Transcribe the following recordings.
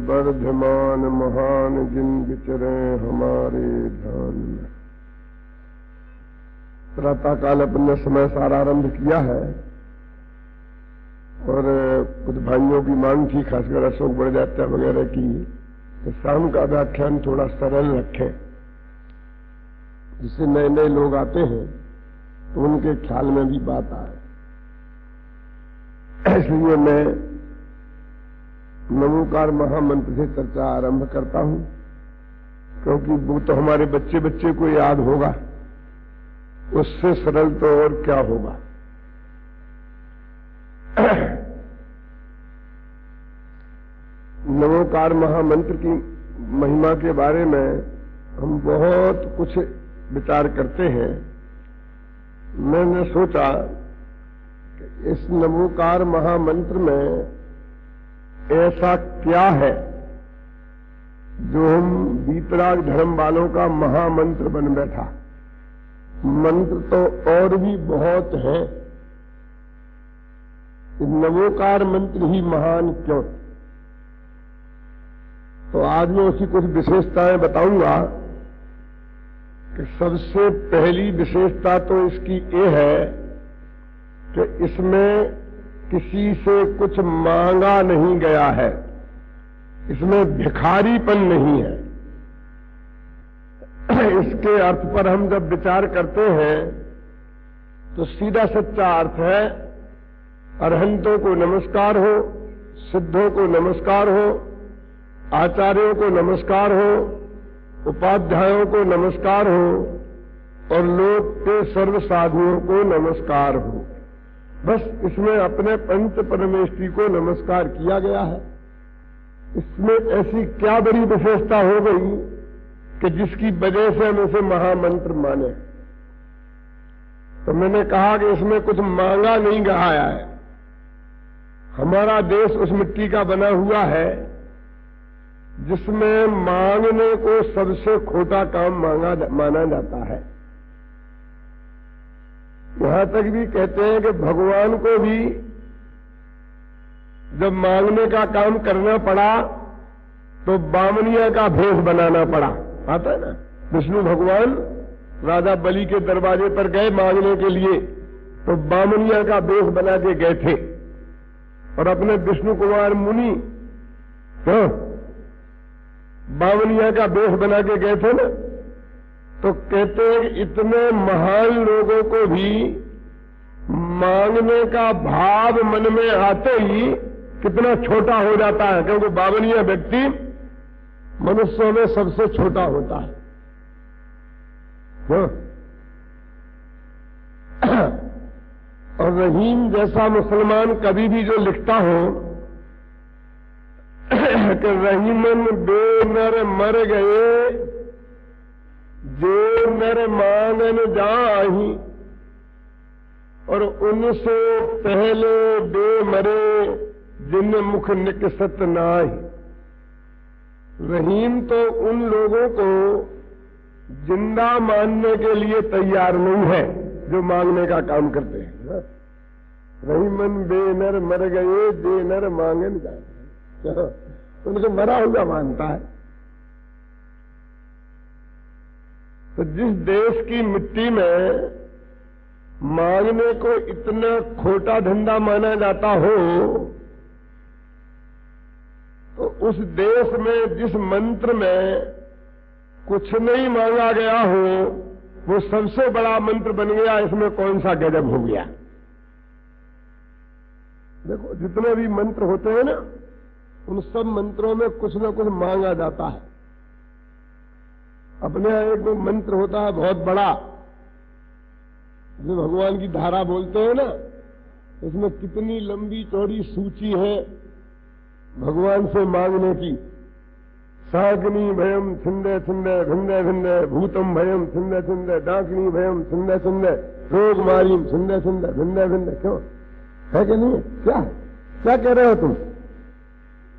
वर्धमान महान जिन विचरे हमारे ध्यान में। प्रातःकाल अपने समय सारा आरंभ किया है और कुछ भाइयों की मांग थी, खासकर अशोक बड़जात्या वगैरह की, तो शाम का व्याख्यान थोड़ा सरल रखें, जिससे नए नए लोग आते हैं तो उनके ख्याल में भी बात आए। इसलिए मैं नमोकार महामंत्र से चर्चा आरंभ करता हूं, क्योंकि वो तो हमारे बच्चे बच्चे को याद होगा, उससे सरल तो और क्या होगा। नमोकार महामंत्र की महिमा के बारे में हम बहुत कुछ विचार करते हैं। मैंने सोचा कि इस नमोकार महामंत्र में ऐसा क्या है जो हम वीतराग धर्म वालों का महामंत्र बन बैठा। मंत्र तो और भी बहुत है, नमोकार मंत्र ही महान क्यों? तो आज मैं उसकी कुछ विशेषताएं बताऊंगा कि सबसे पहली विशेषता तो इसकी ये है कि इसमें किसी से कुछ मांगा नहीं गया है, इसमें भिखारीपन नहीं है। इसके अर्थ पर हम जब विचार करते हैं तो सीधा सच्चा अर्थ है अरहंतों को नमस्कार हो, सिद्धों को नमस्कार हो, आचार्यों को नमस्कार हो, उपाध्यायों को नमस्कार हो और लोक के सर्व साधुओं को नमस्कार हो। बस इसमें अपने पंच परमेष्ठी को नमस्कार किया गया है। इसमें ऐसी क्या बड़ी विशेषता हो गई कि जिसकी वजह से हम इसे महामंत्र माने। तो मैंने कहा कि इसमें कुछ मांगा नहीं गया है। हमारा देश उस मिट्टी का बना हुआ है जिसमें मांगने को सबसे खोटा काम माना जाता है। यहां तक भी कहते हैं कि भगवान को भी जब मांगने का काम करना पड़ा तो बामनिया का भेष बनाना पड़ा। आता है ना, विष्णु भगवान राजा बलि के दरवाजे पर गए मांगने के लिए, तो बामनिया का भेष बना के गए थे और अपने विष्णु कुमार मुनि बामनिया का भेष बना के गए थे ना। तो कहते हैं कि इतने महान लोगों को भी मांगने का भाव मन में आते ही कितना छोटा हो जाता है, क्योंकि बावनिया व्यक्ति मनुष्यों में सबसे छोटा होता है। और रहीम जैसा मुसलमान कभी भी जो लिखता हो कि रहीमन बेनर मर गए जो नर मांगन जाही और उनसे पहले बे मरे जिन मुख निकसत नाही। रहीम तो उन लोगों को जिंदा मानने के लिए तैयार नहीं है जो मांगने का काम करते हैं। रहीमन बेनर मर गए जे नर मांगन जाए, उनको मरा हुआ मानता है। तो जिस देश की मिट्टी में मांगने को इतना खोटा धंधा माना जाता हो, तो उस देश में जिस मंत्र में कुछ नहीं मांगा गया हो वो सबसे बड़ा मंत्र बन गया। इसमें कौन सा गजब हो गया। देखो, जितने भी मंत्र होते हैं ना, उन सब मंत्रों में कुछ न कुछ मांगा जाता है। अपने यहां एक मंत्र होता है बहुत बड़ा, जो भगवान की धारा बोलते हैं ना, इसमें कितनी लंबी चौड़ी सूची है भगवान से मांगने की। साग्नि भयम छिंदे छिंदे भिंदे भिंदे भूतम भयम छिंदे छिंदे डाकिनी भयम छिंदे छिंदे रोग मारीम छिंदे छिंदे भिंदे भिंदे। क्यों है कि नहीं? क्या कह रहे हो तुम?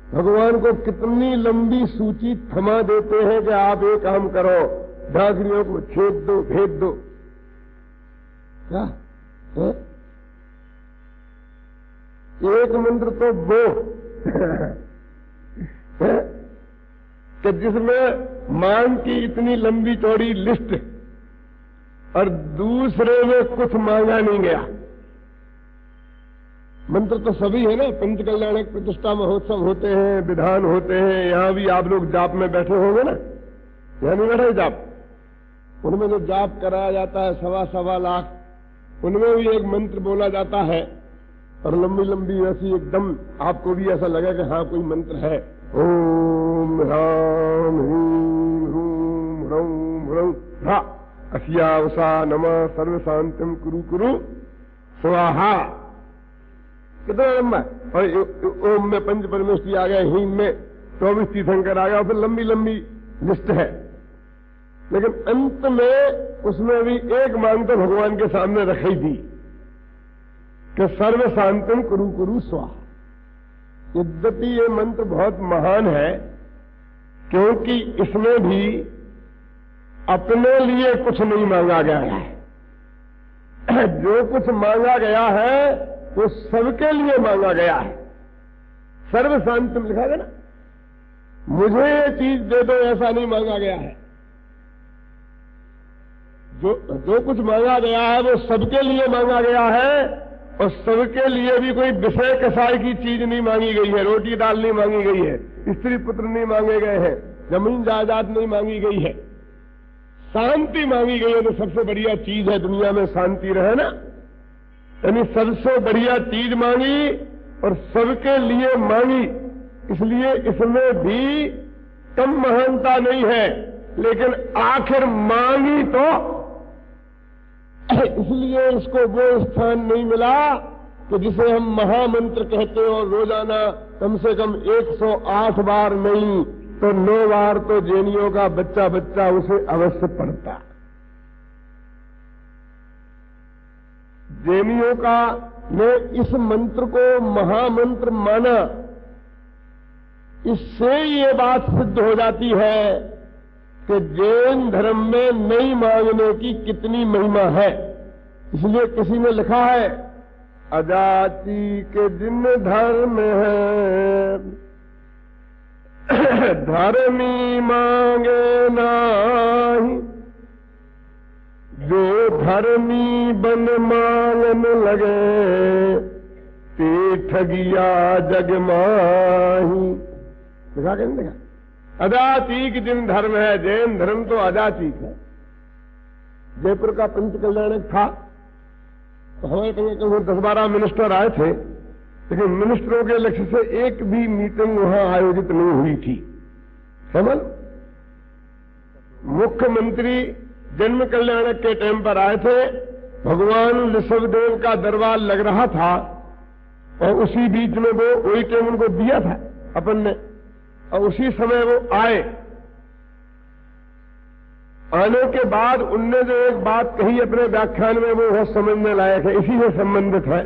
भगवान को कितनी लंबी सूची थमा देते हैं कि आप एक काम करो, डाकरियों को छेद दो, भेद दो। क्या है? एक मंत्र तो वो कि जिसमें मांग की इतनी लंबी चौड़ी लिस्ट और दूसरे में कुछ मांगा नहीं गया। मंत्र तो सभी है ना, पंचकल्याणक प्रतिष्ठा महोत्सव होते हैं, विधान होते हैं, यहां भी आप लोग जाप में बैठे होंगे ना, यहां नहीं बैठे जाप, उनमें जो जाप कराया जाता है 1.25 लाख, उनमें भी एक मंत्र बोला जाता है और लंबी लंबी ऐसी एकदम आपको भी ऐसा लगा कि हाँ कोई मंत्र है। ओम ह्राम ह्रीम ह्रूम ह्रौम ह्रौम ह्रा अस्यावसा नमः सर्व शांतिम कुरु कुरु स्वाहा। कितना लंबा है। और ओम में पंच परमेश्वरी आ गए, हीम में 24 तीर्थंकर आ गया, फिर लंबी लंबी लिस्ट है। लेकिन अंत में उसमें भी एक मांग तो भगवान के सामने रखी थी कि सर्व शांतिम कुरु कुरु स्वाहा। यद्यपि ये मंत्र बहुत महान है, क्योंकि इसमें भी अपने लिए कुछ नहीं मांगा गया है। जो कुछ मांगा गया है वो सबके लिए मांगा गया है। सर्व शांति में लिखा गया ना, मुझे ये चीज दे दो ऐसा नहीं मांगा गया है। जो कुछ मांगा गया है वो सबके लिए मांगा गया है, और सबके लिए भी कोई विषय कसाई की चीज नहीं मांगी गई है, रोटी दाल नहीं मांगी गई है, स्त्री पुत्र नहीं मांगे गए हैं, जमीन जायदाद नहीं मांगी गई है, शांति मांगी गई है। तो सबसे बढ़िया चीज है दुनिया में शांति रहे ना, यानी सबसे बढ़िया चीज मांगी और सबके लिए मांगी। इसलिए इसमें भी कम महानता नहीं है, लेकिन आखिर मांगी तो इसलिए इसको वो स्थान नहीं मिला कि जिसे हम महामंत्र कहते हैं और रोजाना कम से कम 108 बार नहीं तो 9 बार तो जैनियों का बच्चा बच्चा उसे अवश्य पढ़ता। जैनियों का ने इस मंत्र को महामंत्र माना, इससे ये बात सिद्ध हो जाती है कि जैन धर्म में नहीं मांगने की कितनी महिमा है। इसलिए किसी ने लिखा है, अजाति के जिन धर्म है धर्मी मांगे नाही, जो धर्मी बन मांगन लगे ते ठगिया जग माही। देखा क्या नहीं देखा? अजातीक जिन धर्म है, जैन धर्म तो अजातीक है। जयपुर का पंचकल्याणक था तो हमारे कहीं 10-12 मिनिस्टर आए थे, लेकिन मिनिस्टरों के लक्ष्य से एक भी मीटिंग वहां आयोजित नहीं हुई थी। समझ, मुख्यमंत्री जन्म कल्याणक के टाइम पर आए थे, भगवान ऋषभदेव का दरबार लग रहा था और उसी बीच में वो वही टाइम उनको दिया था अपन ने, और उसी समय वो आए। आने के बाद उनने जो एक बात कही अपने व्याख्यान में, वो बहुत समझने लायक है, इसी से संबंधित है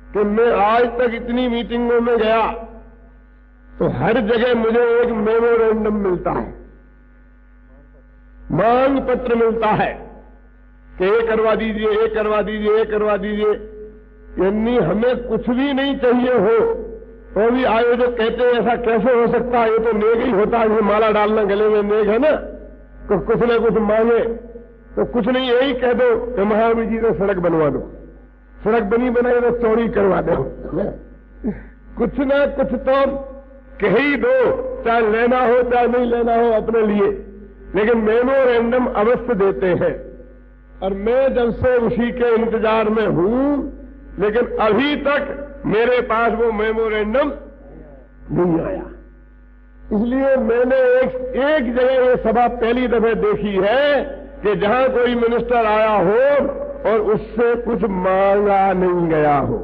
कि मैं आज तक इतनी मीटिंगों में गया तो हर जगह मुझे एक मेमोरेंडम मिलता है, मांग पत्र मिलता है कि ये करवा दीजिए, ये करवा दीजिए, ये करवा दीजिए। यानी हमें कुछ भी नहीं चाहिए हो तो भी आयोजक कहते हैं ऐसा कैसे हो सकता है, ये तो नेग ही होता है, ये माला डालना गले में नेग है ना, तो कुछ न कुछ मांगे तो कुछ नहीं, यही कह दो कि महावीर जी ने सड़क बनवा दो, सड़क बनी बनाई तो चौड़ी करवा दो, कुछ ना कुछ तो कह ही दो, चाहे लेना हो चाहे नहीं लेना हो अपने लिए, लेकिन मेमोरेंडम अवश्य देते हैं। और मैं जब से उसी के इंतजार में हूं, लेकिन अभी तक मेरे पास वो मेमोरेंडम नहीं आया। इसलिए मैंने एक जगह ये सभा पहली दफे देखी है कि जहां कोई मिनिस्टर आया हो और उससे कुछ मांगा नहीं गया हो।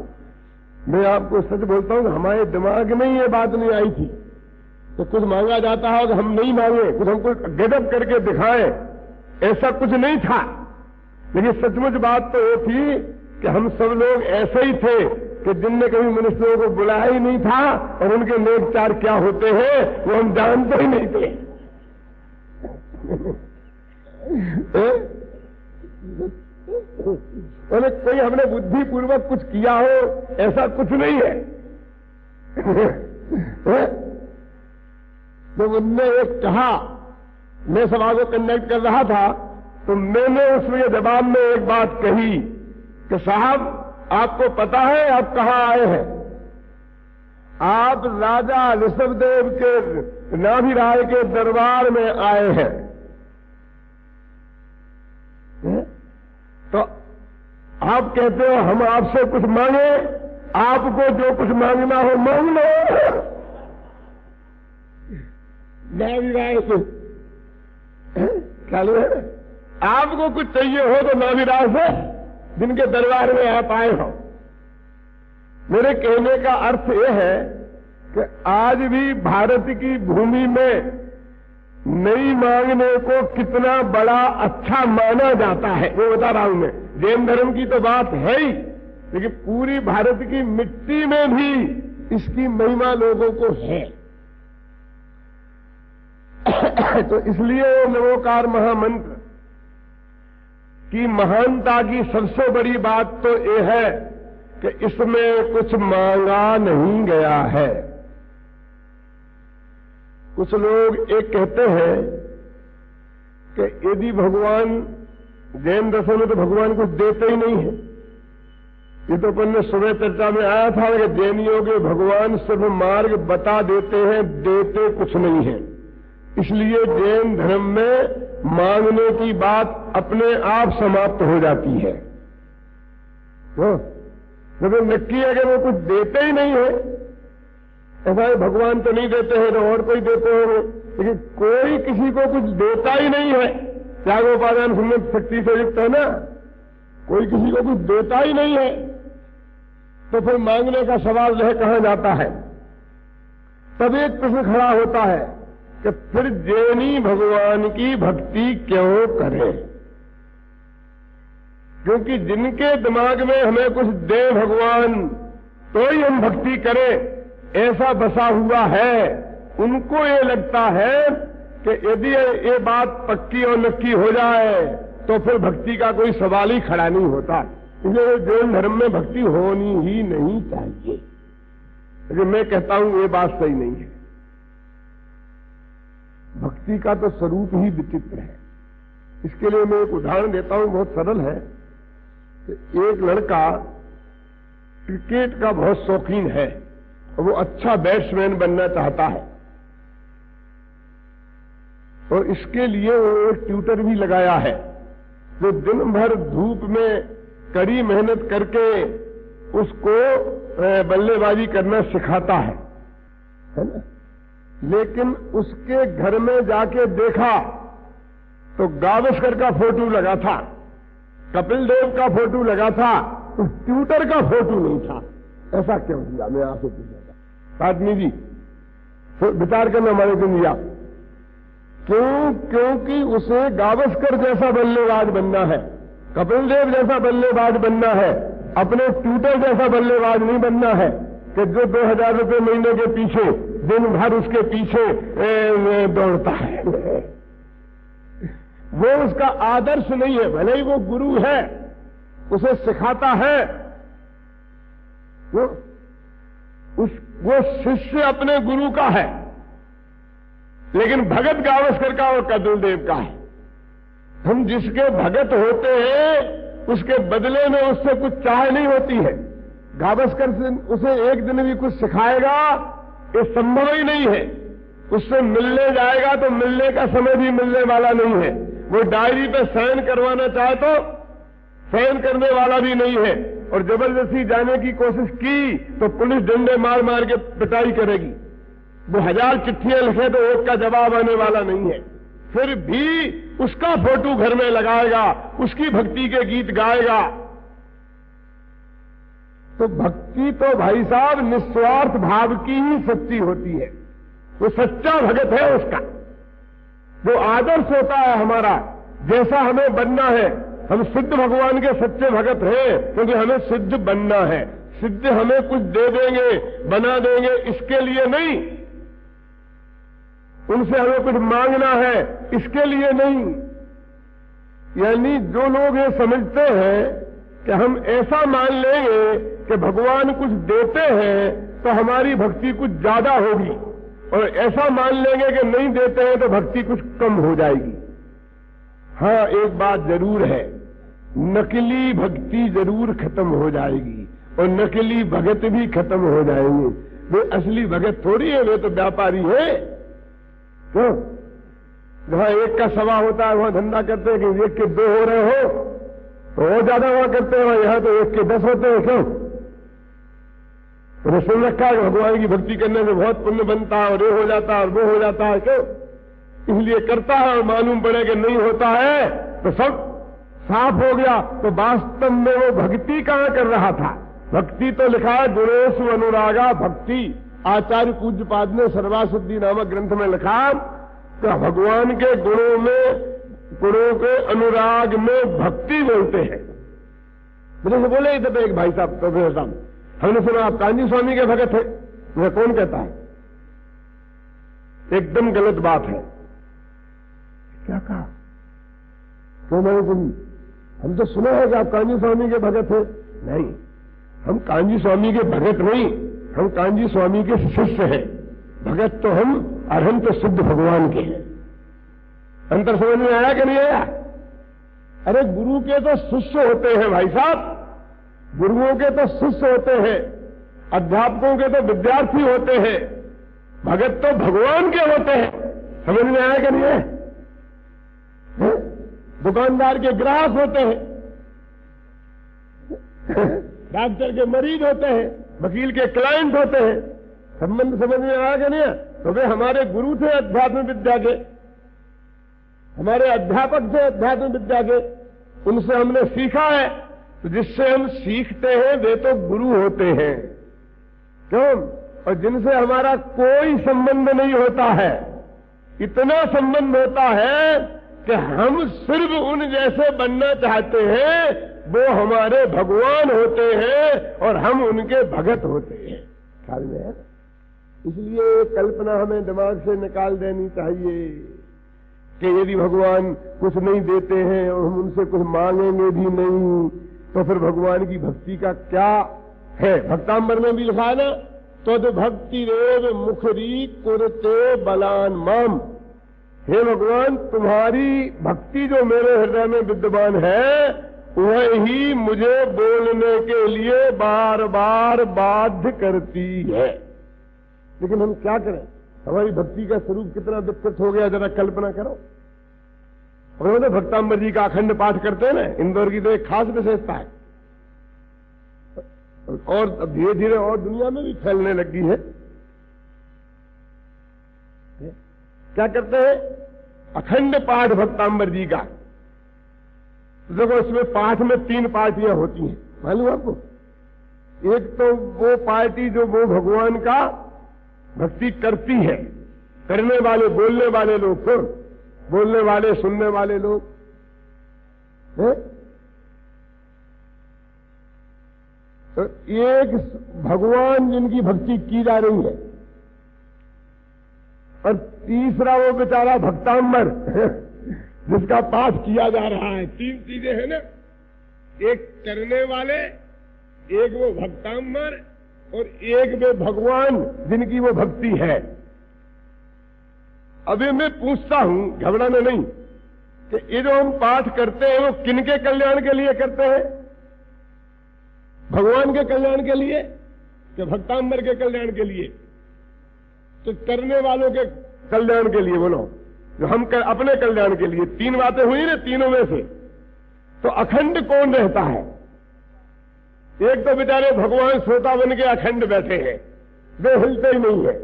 मैं आपको सच बोलता हूं, हमारे दिमाग में ये बात नहीं आई थी तो कुछ मांगा जाता है कि हम नहीं मांगे, कुछ हमको गजब करके दिखाएं, ऐसा कुछ नहीं था। लेकिन सचमुच बात तो ये थी कि हम सब लोग ऐसे ही थे कि जिनने कभी मिनिस्टरों को बुलाया ही नहीं था और उनके नेक चार क्या होते हैं वो हम जानते ही नहीं थे। कोई हमने बुद्धिपूर्वक कुछ किया हो ऐसा कुछ नहीं है। तो उनने एक कहा, मैं सभा को कंडक्ट कर रहा था, तो मैंने उसमें जवाब में एक बात कही कि साहब आपको पता है आप कहां आए हैं? आप राजा ऋषभदेव के नाभिराय के दरबार में आए हैं। तो आप कहते हो हम आपसे कुछ मांगे, आपको जो कुछ मांगना हो मांग लो। नाभिराय से ख्याल है, आपको कुछ चाहिए हो तो नाभिराय से जिनके दरबार में आप आए हो। मेरे कहने का अर्थ यह है कि आज भी भारत की भूमि में नहीं मांगने को कितना बड़ा अच्छा माना जाता है, वो बता रहा हूं मैं। जैन धर्म की तो बात है ही, लेकिन पूरी भारत की मिट्टी में भी इसकी महिमा लोगों को है। तो इसलिए नमोकार महामंत्र की महानता की सबसे बड़ी बात तो यह है कि इसमें कुछ मांगा नहीं गया है। कुछ लोग एक कहते हैं कि यदि भगवान, जैन दर्शन में तो भगवान कुछ देते ही नहीं है। ये तो अपन ने सुबह चर्चा में आया था कि जैनियों के भगवान सिर्फ मार्ग बता देते हैं, देते कुछ नहीं है। इसलिए जैन धर्म में मांगने की बात अपने आप समाप्त हो जाती है। जब नक्की है कि वो कुछ देते ही नहीं है, ऐसा है भगवान तो नहीं देते हैं तो और कोई देते होंगे, लेकिन कोई किसी को कुछ देता ही नहीं है। त्यागोपादान सुनने शक्ति से युक्त है ना, कोई किसी को कुछ देता ही नहीं है, तो फिर मांगने का सवाल रह कहां जाता है। तब एक प्रश्न खड़ा होता है कि फिर जैनी भगवान की भक्ति क्यों करें? क्योंकि जिनके दिमाग में हमें कुछ दे भगवान तो ही हम भक्ति करें, ऐसा बसा हुआ है। उनको ये लगता है कि यदि ये बात पक्की और नक्की हो जाए तो फिर भक्ति का कोई सवाल ही खड़ा नहीं होता। इसलिए जैन धर्म में भक्ति होनी ही नहीं चाहिए। लेकिन मैं कहता हूं ये बात सही नहीं है। भक्ति का तो स्वरूप ही विचित्र है। इसके लिए मैं एक उदाहरण देता हूं, बहुत सरल है। एक लड़का क्रिकेट का बहुत शौकीन है और वो अच्छा बैट्समैन बनना चाहता है, और इसके लिए वो एक ट्यूटर भी लगाया है जो दिन भर धूप में कड़ी मेहनत करके उसको बल्लेबाजी करना सिखाता है ना। लेकिन उसके घर में जाके देखा तो गावस्कर का फोटो लगा था, कपिल देव का फोटो लगा था, उस ट्यूटर का फोटो नहीं था। ऐसा क्यों हुआ? मैं आपसे पूछूंगा। आदमी जी विचार करना हमारे दिन दिया क्यों? क्योंकि उसे गावस्कर जैसा बल्लेबाज बनना है, कपिल देव जैसा बल्लेबाज बनना है, अपने ट्यूटर जैसा बल्लेबाज नहीं बनना है कि जो 2000 रुपये महीने के पीछे दिन भर उसके पीछे दौड़ता है। वो उसका आदर्श नहीं है। भले ही वो गुरु है, उसे सिखाता है, वो शिष्य अपने गुरु का है, लेकिन भगत गावस्कर का और कपिल देव का है। हम जिसके भगत होते हैं उसके बदले में उससे कुछ चाह नहीं होती है। गावस्कर से उसे एक दिन भी कुछ सिखाएगा ये संभव ही नहीं है। उससे मिलने जाएगा तो मिलने का समय भी मिलने वाला नहीं है। वो डायरी पे साइन करवाना चाहे तो साइन करने वाला भी नहीं है, और जबरदस्ती जाने की कोशिश की तो पुलिस डंडे मार मार के पिटाई करेगी। वो 1000 चिट्ठियां लिखे तो एक का जवाब आने वाला नहीं है। फिर भी उसका फोटो घर में लगाएगा, उसकी भक्ति के गीत गाएगा। तो भक्ति तो भाई साहब निस्वार्थ भाव की ही सच्ची होती है। वो सच्चा भगत है उसका, वो आदर्श होता है हमारा, जैसा हमें बनना है। हम सिद्ध भगवान के सच्चे भगत हैं क्योंकि हमें सिद्ध बनना है। सिद्ध हमें कुछ दे देंगे, बना देंगे, इसके लिए नहीं। उनसे हमें कुछ मांगना है, इसके लिए नहीं। यानी जो लोग ये समझते हैं कि हम ऐसा मान लेंगे कि भगवान कुछ देते हैं तो हमारी भक्ति कुछ ज्यादा होगी, और ऐसा मान लेंगे कि नहीं देते हैं तो भक्ति कुछ कम हो जाएगी। हाँ, एक बात जरूर है, नकली भक्ति जरूर खत्म हो जाएगी और नकली भगत भी खत्म हो जाएंगे। वे असली भगत थोड़ी है, वे तो व्यापारी है। क्यों? जहां एक का सवा होता है वहां धंधा करते हैं कि एक के 2 हो रहे हो तो और ज्यादा वहां करते हैं, यहां तो 1 के 10 होते हैं। क्यों? तो सुन रखा है भगवान की भक्ति करने से बहुत पुण्य बनता है और ये हो जाता है और वो हो जाता है। क्यों? इसलिए करता है और मालूम पड़े कि नहीं होता है तो सब साफ हो गया। तो वास्तव में वो भक्ति कहां कर रहा था? भक्ति तो लिखा है गुणेषु अनुरागा भक्ति। आचार्य पूज्यपाद ने सर्वासिद्धि नामक ग्रंथ में लिखा कि भगवान के गुणों के अनुराग में भक्ति बोलते हैं। मेरे से बोले इधर एक भाई साहब, प्रोफेसर साहब, हमने सुना आप कांजी स्वामी के भगत है। मैं कौन कहता है? एकदम गलत बात है। क्या कहा? क्यों मैंने सुनी? हम तो सुना है कि आप कांजी स्वामी के भगत हैं। नहीं, हम कांजी स्वामी के भगत नहीं, हम कांजी स्वामी के शिष्य हैं। भगत तो हम अरहंत सिद्ध भगवान के हैं। अंतर समझ में आया कि नहीं आया? अरे गुरु के तो शिष्य होते हैं भाई साहब, गुरुओं के तो शिष्य होते हैं, अध्यापकों के तो विद्यार्थी होते हैं, भगत तो भगवान के होते हैं। समझ में आया कि नहीं है? दुकानदार के ग्राहक होते हैं, डॉक्टर के मरीज होते हैं, वकील के क्लाइंट होते हैं। संबंध समझ में आया कि नहीं है? तो वे हमारे गुरु थे अध्यात्म विद्या के, हमारे अध्यापक थे अध्यात्म विद्या के, उनसे हमने सीखा है। तो जिससे हम सीखते हैं वे तो गुरु होते हैं। क्यों? और जिनसे हमारा कोई संबंध नहीं होता है, इतना संबंध होता है कि हम सिर्फ उन जैसे बनना चाहते हैं, वो हमारे भगवान होते हैं और हम उनके भगत होते हैं। ख्याल में है? इसलिए कल्पना हमें दिमाग से निकाल देनी चाहिए कि यदि भगवान कुछ नहीं देते हैं और हम उनसे कुछ मांगेंगे भी नहीं तो फिर भगवान की भक्ति का क्या है? भक्तांबर में भी लिखा है ना, तो भक्ति रेव मुखरी कुरते बलान माम। हे भगवान, तुम्हारी भक्ति जो मेरे हृदय में विद्यमान है वही मुझे बोलने के लिए बार बार बाध्य करती है। लेकिन हम क्या करें? हमारी भक्ति का स्वरूप कितना विकृत हो गया, जरा कल्पना करो। उन्होंने भक्तांबर जी का अखंड पाठ करते हैं ना, इंदौर की तो एक खास विशेषता है और धीरे धीरे और दुनिया में भी फैलने लगी है। क्या करते हैं? अखंड पाठ भक्तांबर जी का। देखो, इसमें पाठ में 3 पार्टियां होती हैं, मालूम आपको? एक तो वो पार्टी जो वो भगवान का भक्ति करती है, करने वाले, बोलने वाले लोग, फिर बोलने वाले, सुनने वाले लोग है? तो एक भगवान जिनकी भक्ति की जा रही है, और तीसरा वो बेचारा भक्तांबर जिसका पाठ किया जा रहा है। 3 चीजें हैं ना, एक करने वाले, एक वो भक्तांबर और एक वे भगवान जिनकी वो भक्ति है। अभी मैं पूछता हूं, घबराना नहीं, कि ये जो हम पाठ करते हैं वो किनके कल्याण के लिए करते हैं? भगवान के कल्याण के लिए कि भक्तांबर के कल्याण के लिए? तो करने वालों के कल्याण के लिए बोलो, जो हम अपने कल्याण के लिए। 3 बातें हुई ना, तीनों में से तो अखंड कौन रहता है? एक तो बेचारे भगवान श्रोता बन के अखंड बैठे हैं, वे हिलते ही नहीं है,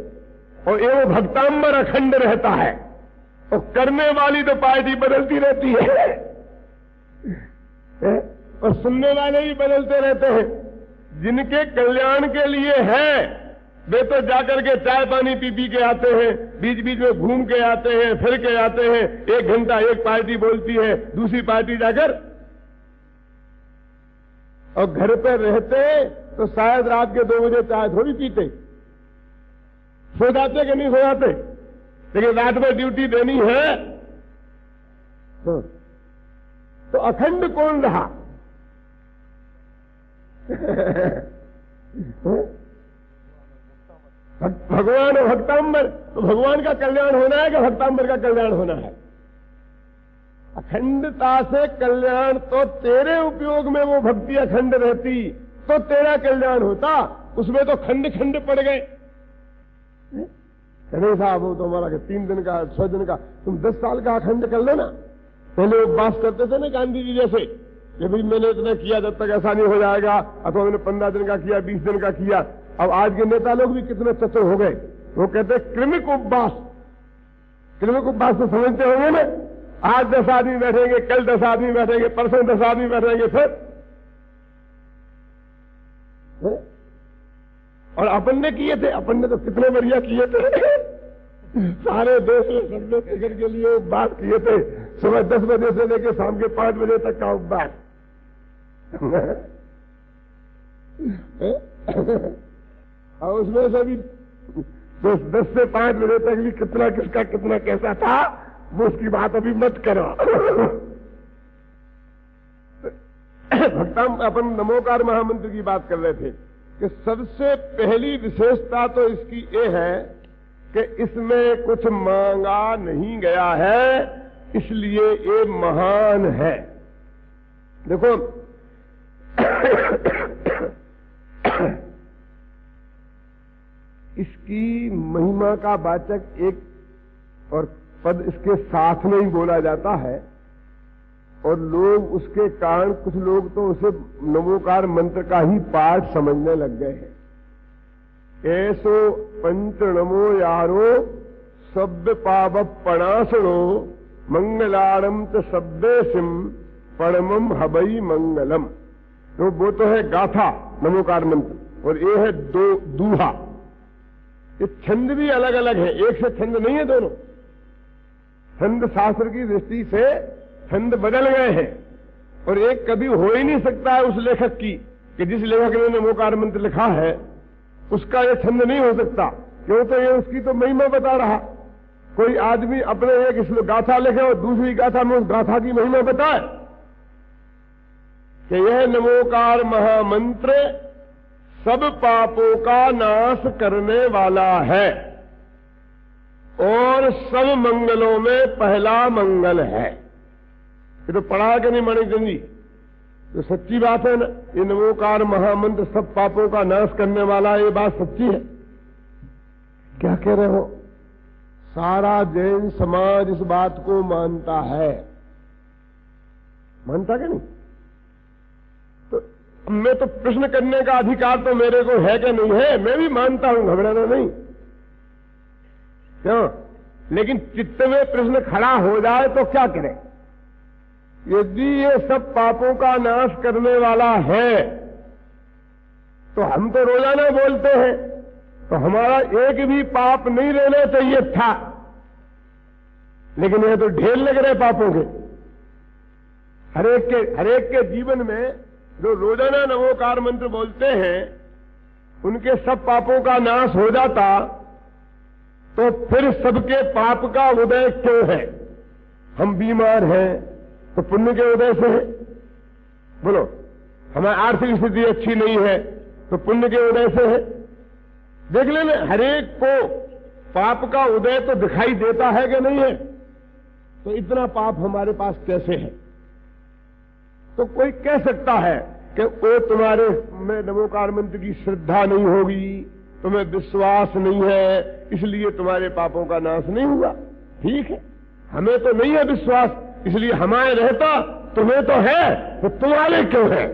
और ये वो भक्तांबर अखंड रहता है, और करने वाली तो पार्टी बदलती रहती है और सुनने वाले भी बदलते रहते हैं। जिनके कल्याण के लिए है वे तो जाकर के चाय पानी पी पी के आते हैं, बीच बीच में घूम के आते हैं, फिर के आते हैं। 1 घंटा एक पार्टी बोलती है, दूसरी पार्टी जाकर, और घर पर रहते तो शायद रात के 2 बजे चाय थोड़ी पीते, सो जाते कि नहीं सो जाते। लेकिन रात में ड्यूटी देनी है तो अखंड कौन रहा? भगवान और भक्तांबर, तो भगवान का कल्याण होना है कि भक्तांबर का कल्याण होना है? अखंडता से कल्याण तो तेरे उपयोग में वो भक्ति अखंड रहती तो तेरा कल्याण होता, उसमें तो खंड खंड पड़ गए। नहीं साहब, वो तो हमारा 3 दिन का 6 दिन का, तुम 10 साल का अखंड कर लो ना। पहले उपवास करते थे ना गांधी जी जैसे, कि भाई मैंने इतना किया जब तक ऐसा नहीं हो जाएगा, अथवा मैंने 15 दिन का किया, 20 दिन का किया। अब आज के नेता लोग भी कितने चतुर हो गए, वो कहते हैं क्रमिक उपवास। क्रमिक उपवास तो समझते होंगे ना, आज 10 आदमी बैठेंगे, कल 10 आदमी बैठेंगे, परसों 10 आदमी बैठेंगे, फिर और अपन ने किए थे, अपन ने तो कितने बढ़िया किए थे। सारे देश में सबने फिक्र के लिए उपवास किए थे, सुबह 10 बजे से लेकर शाम के 5 बजे तक का उपवास। और उसमें से भी 10 से 5 बजे तक भी कितना किसका कितना कैसा था, वो उसकी बात अभी मत करो। भक्ता अपन नमोकार महामंत्र की बात कर रहे थे कि सबसे पहली विशेषता तो इसकी ये है कि इसमें कुछ मांगा नहीं गया है, इसलिए ये महान है। देखो इसकी महिमा का वाचक एक और पद इसके साथ में ही बोला जाता है, और लोग उसके कारण कुछ लोग तो उसे नमोकार मंत्र का ही पाठ समझने लग गए हैं। ऐसो पंच नमो यारो सभ्य पाव पणासनो मंगलारम च शब्देशिम परमम हबई मंगलम। तो वो तो है गाथा नमोकार मंत्र, और ये है दूहा। ये छंद भी अलग अलग है, एक से छंद नहीं है दोनों। छंद शास्त्र की दृष्टि से छंद बदल गए हैं, और एक कभी हो ही नहीं सकता है उस लेखक की कि जिस लेखक ने नमोकार मंत्र लिखा है उसका ये छंद नहीं हो सकता, क्यों? तो ये उसकी तो महिमा बता रहा। कोई आदमी अपने एक गाथा लिखे और दूसरी गाथा में उस गाथा की महिमा बताए कि यह नमोकार महामंत्र सब पापों का नाश करने वाला है और सब मंगलों में पहला मंगल है। ये तो पढ़ा कि नहीं मणिकंद जी? तो सच्ची बात है ना, ये नमोकार महामंत्र सब पापों का नाश करने वाला, ये बात सच्ची है। क्या कह रहे हो? सारा जैन समाज इस बात को मानता है, मानता क्या नहीं? तो मैं तो प्रश्न करने का अधिकार तो मेरे को है कि नहीं है? मैं भी मानता हूं, घबराना नहीं। क्यों? लेकिन चित्त में प्रश्न खड़ा हो जाए तो क्या करें? यदि ये सब पापों का नाश करने वाला है तो हम तो रोजाना बोलते हैं, तो हमारा एक भी पाप नहीं रहना चाहिए था, लेकिन ये तो ढेर लग रहे पापों के। हरेक के जीवन में जो रोजाना नमोकार मंत्र बोलते हैं उनके सब पापों का नाश हो जाता, तो फिर सबके पाप का उदय क्यों है? हम बीमार हैं तो पुण्य के उदय से है। बोलो, हमारी आर्थिक स्थिति अच्छी नहीं है तो पुण्य के उदय से है। देख लेना, हरेक को पाप का उदय तो दिखाई देता है कि नहीं है? तो इतना पाप हमारे पास कैसे है? तो कोई कह सकता है कि वो तुम्हारे में नमोकार मंत्र की श्रद्धा नहीं होगी, तुम्हें विश्वास नहीं है, इसलिए तुम्हारे पापों का नाश नहीं हुआ। ठीक है, हमें तो नहीं है विश्वास, इसलिए हमारे रहता, तुम्हें तो है, तो तुम्हारे क्यों है?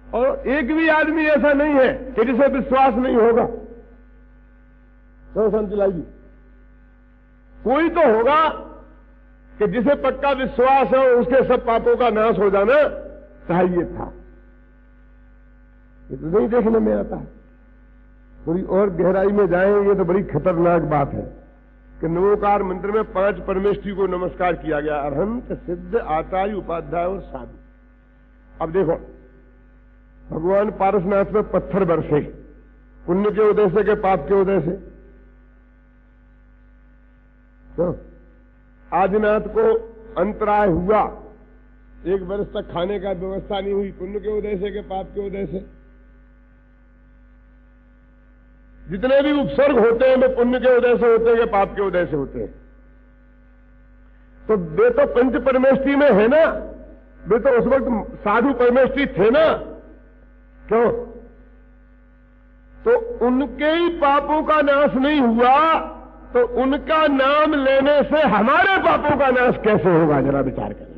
और एक भी आदमी ऐसा नहीं है कि जिसे विश्वास नहीं होगा। तो संतलाल जी, कोई तो होगा कि जिसे पक्का विश्वास हो उसके सब पापों का नाश हो जाना चाहिए था। ये तो नहीं देखने में आता है। थोड़ी और गहराई में जाएं, ये तो बड़ी खतरनाक बात है कि नमोकार मंत्र में 5 परमेष्ठी को नमस्कार किया गया, अरहंत, सिद्ध, आचार्य, उपाध्याय और साधु। अब देखो, भगवान पारसनाथ में पत्थर बरसे, पुण्य के उदय से के पाप के उदय से? तो आदिनाथ को अंतराय हुआ, 1 वर्ष तक खाने का व्यवस्था नहीं हुई, पुण्य के उदय से के पाप के उदय से? जितने भी उपसर्ग होते हैं वे पुण्य के उदय से होते हैं कि पाप के उदय से होते हैं। तो वे तो पंच परमेष्ठी में है ना, वे तो उस वक्त साधु परमेष्ठी थे ना, क्यों? तो उनके ही पापों का नाश नहीं हुआ तो उनका नाम लेने से हमारे पापों का नाश कैसे होगा, जरा विचार करें।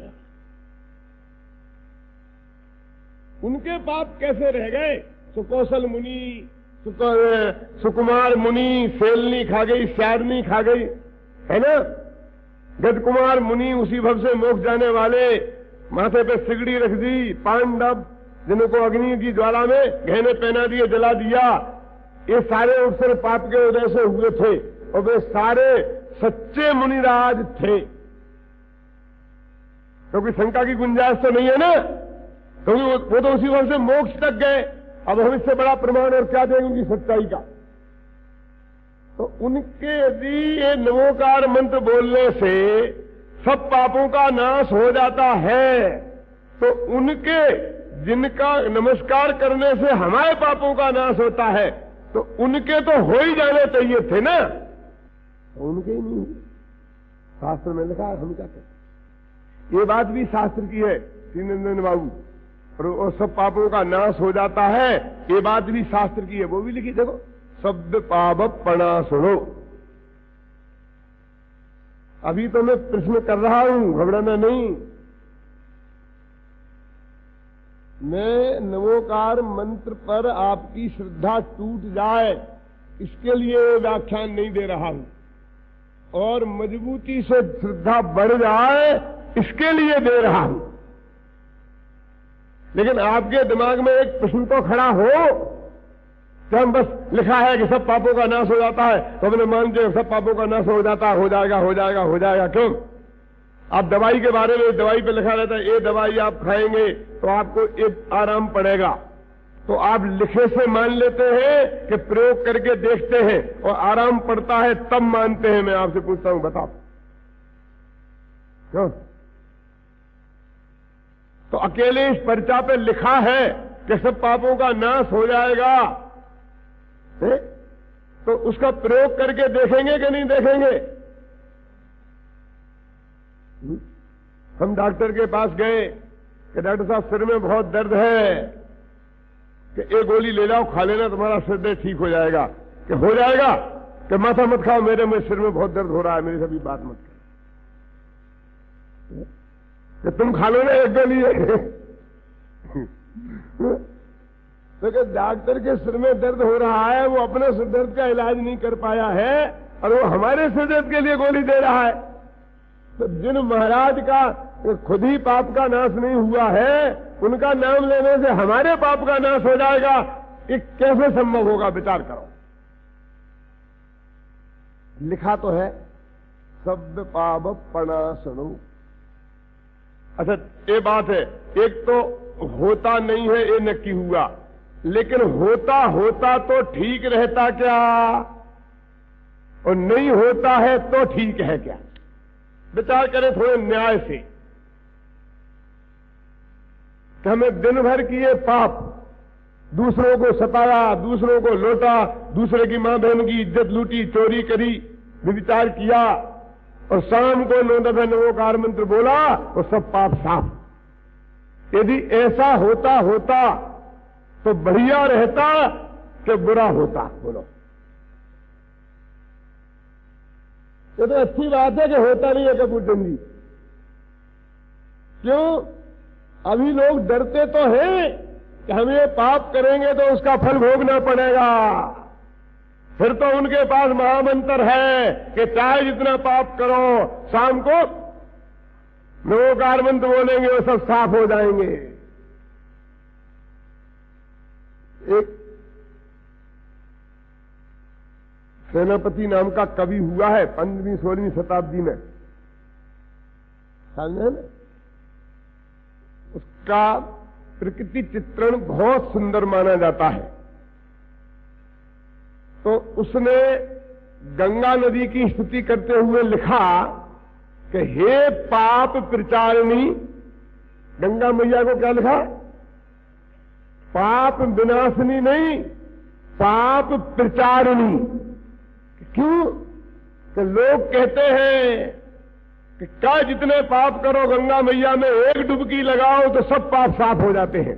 उनके पाप कैसे रह गए? सुकौशल मुनि, सुकुमार मुनि सेलनी खा गई, स्यारनी खा गई, है ना। गजकुमार मुनि उसी भव से मोक्ष जाने वाले, माथे पे सिगड़ी रख दी, पांडव जिनको अग्नि की ज्वाला में गहने पहना दिए, जला दिया, ये सारे अवसर पाप के उदय से हुए थे और वे सारे सच्चे मुनिराज थे। क्योंकि शंका की गुंजाइश तो नहीं है ना, क्योंकि वो तो उसी भव से मोक्ष तक गए। अब हम इससे बड़ा प्रमाण और क्या देंगे उनकी सच्चाई का? तो उनके यदि ये नमोकार मंत्र बोलने से सब पापों का नाश हो जाता है तो उनके जिनका नमस्कार करने से हमारे पापों का नाश होता है तो उनके तो हो ही जाने चाहिए थे ना, तो उनके ही नहीं। शास्त्र में लिखा है, हम क्या कहते? ये बात भी शास्त्र की है श्रीनंदन बाबू, और सब पापों का नाश हो जाता है, ये बात भी शास्त्र की है, वो भी लिखी। देखो, शब्द पाप पणा सुनो। अभी तो मैं प्रश्न कर रहा हूं, घबराना नहीं। मैं नमोकार मंत्र पर आपकी श्रद्धा टूट जाए इसके लिए व्याख्यान नहीं दे रहा हूं, और मजबूती से श्रद्धा बढ़ जाए इसके लिए दे रहा हूं। लेकिन आपके दिमाग में एक प्रश्न तो खड़ा हो कि हम बस लिखा है कि सब पापों का नाश हो जाता है तो हमने मानते हैं सब पापों का नाश हो जाता है, हो जाएगा हो जाएगा हो जाएगा। क्यों? आप दवाई के बारे में, दवाई पे लिखा रहता है ये दवाई आप खाएंगे तो आपको एक आराम पड़ेगा, तो आप लिखे से मान लेते हैं कि प्रयोग करके देखते हैं और आराम पड़ता है तब मानते हैं। मैं आपसे पूछता हूं, बताओ क्यों? तो अकेले इस पर्चा पे लिखा है कि सब पापों का नाश हो जाएगा, तो उसका प्रयोग करके देखेंगे कि नहीं देखेंगे? हम डॉक्टर के पास गए कि डॉक्टर साहब सिर में बहुत दर्द है, कि एक गोली ले जाओ खा लेना तुम्हारा सिर दर्द ठीक हो जाएगा। कि हो जाएगा? कि माथा मत खाओ, मेरे में सिर में बहुत दर्द हो रहा है, मेरी सभी बात मत करो, कि तुम खा लो ना एक गोली। तो डॉक्टर के सिर में दर्द हो रहा है, वो अपने सिर दर्द का इलाज नहीं कर पाया है और वो हमारे सिर दर्द के लिए गोली दे रहा है। तो जिन महाराज का खुद ही पाप का नाश नहीं हुआ है, उनका नाम लेने से हमारे पाप का नाश हो जाएगा, ये कैसे संभव होगा? विचार करो। लिखा तो है शब्द पाप पणासनो। अच्छा, ये बात है, एक तो होता नहीं है ये नक्की हुआ, लेकिन होता होता तो ठीक रहता क्या, और नहीं होता है तो ठीक है क्या? विचार करें थोड़े न्याय से कि हमें दिन भर किए पाप, दूसरों को सताया, दूसरों को लौटा, दूसरे की मां बहन की इज्जत लूटी, चोरी करी, विचार किया, और शाम को 9 दफे नमोकार मंत्र बोला और सब पाप साफ। यदि ऐसा होता होता तो बढ़िया रहता कि बुरा होता? बोलो। ये तो अच्छी बात है कि होता नहीं है कपूरचंद जी। क्यों? अभी लोग डरते तो हैं कि हम ये पाप करेंगे तो उसका फल भोगना पड़ेगा। फिर तो उनके पास महामंत्र है कि चाहे जितना पाप करो, शाम को नमोकार मंत्र बोलेंगे वो सब साफ हो जाएंगे। एक सेनापति नाम का कवि हुआ है 15वीं-16वीं शताब्दी में, समझे ना? उसका प्रकृति चित्रण बहुत सुंदर माना जाता है। तो उसने गंगा नदी की स्तुति करते हुए लिखा कि हे पाप प्रचारिणी, गंगा मैया को क्या लिखा? पाप विनाशिनी नहीं, पाप प्रचारिणी। क्यों? कि लोग कहते हैं कि क्या जितने पाप करो गंगा मैया में एक डुबकी लगाओ तो सब पाप साफ हो जाते हैं।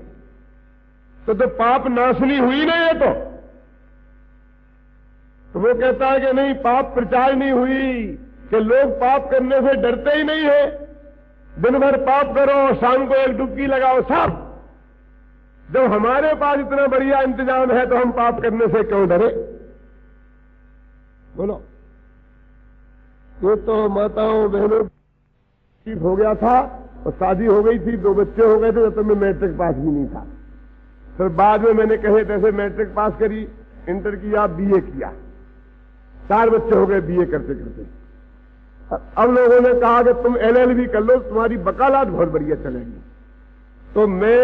तो पाप नाशनी हुई ना ये तो वो कहता है कि नहीं, पाप प्रचार नहीं हुई, कि लोग पाप करने से डरते ही नहीं है। दिन भर पाप करो और शाम को एक डुबकी लगाओ साफ। जब हमारे पास इतना बढ़िया इंतजाम है तो हम पाप करने से क्यों डरे? बोलो। ये तो माताओं बहनों ठीक हो गया था और शादी हो गई थी, 2 बच्चे हो गए थे, जब तक मैं मैट्रिक पास भी नहीं था। फिर बाद में मैंने कहे तैसे मैट्रिक पास करी, इंटर किया, बीए किया, 4 बच्चे हो गए बीए करते करते। अब लोगों ने कहा कि तुम एलएलबी कर लो, तुम्हारी वकालत बहुत बढ़िया चलेगी। तो मैं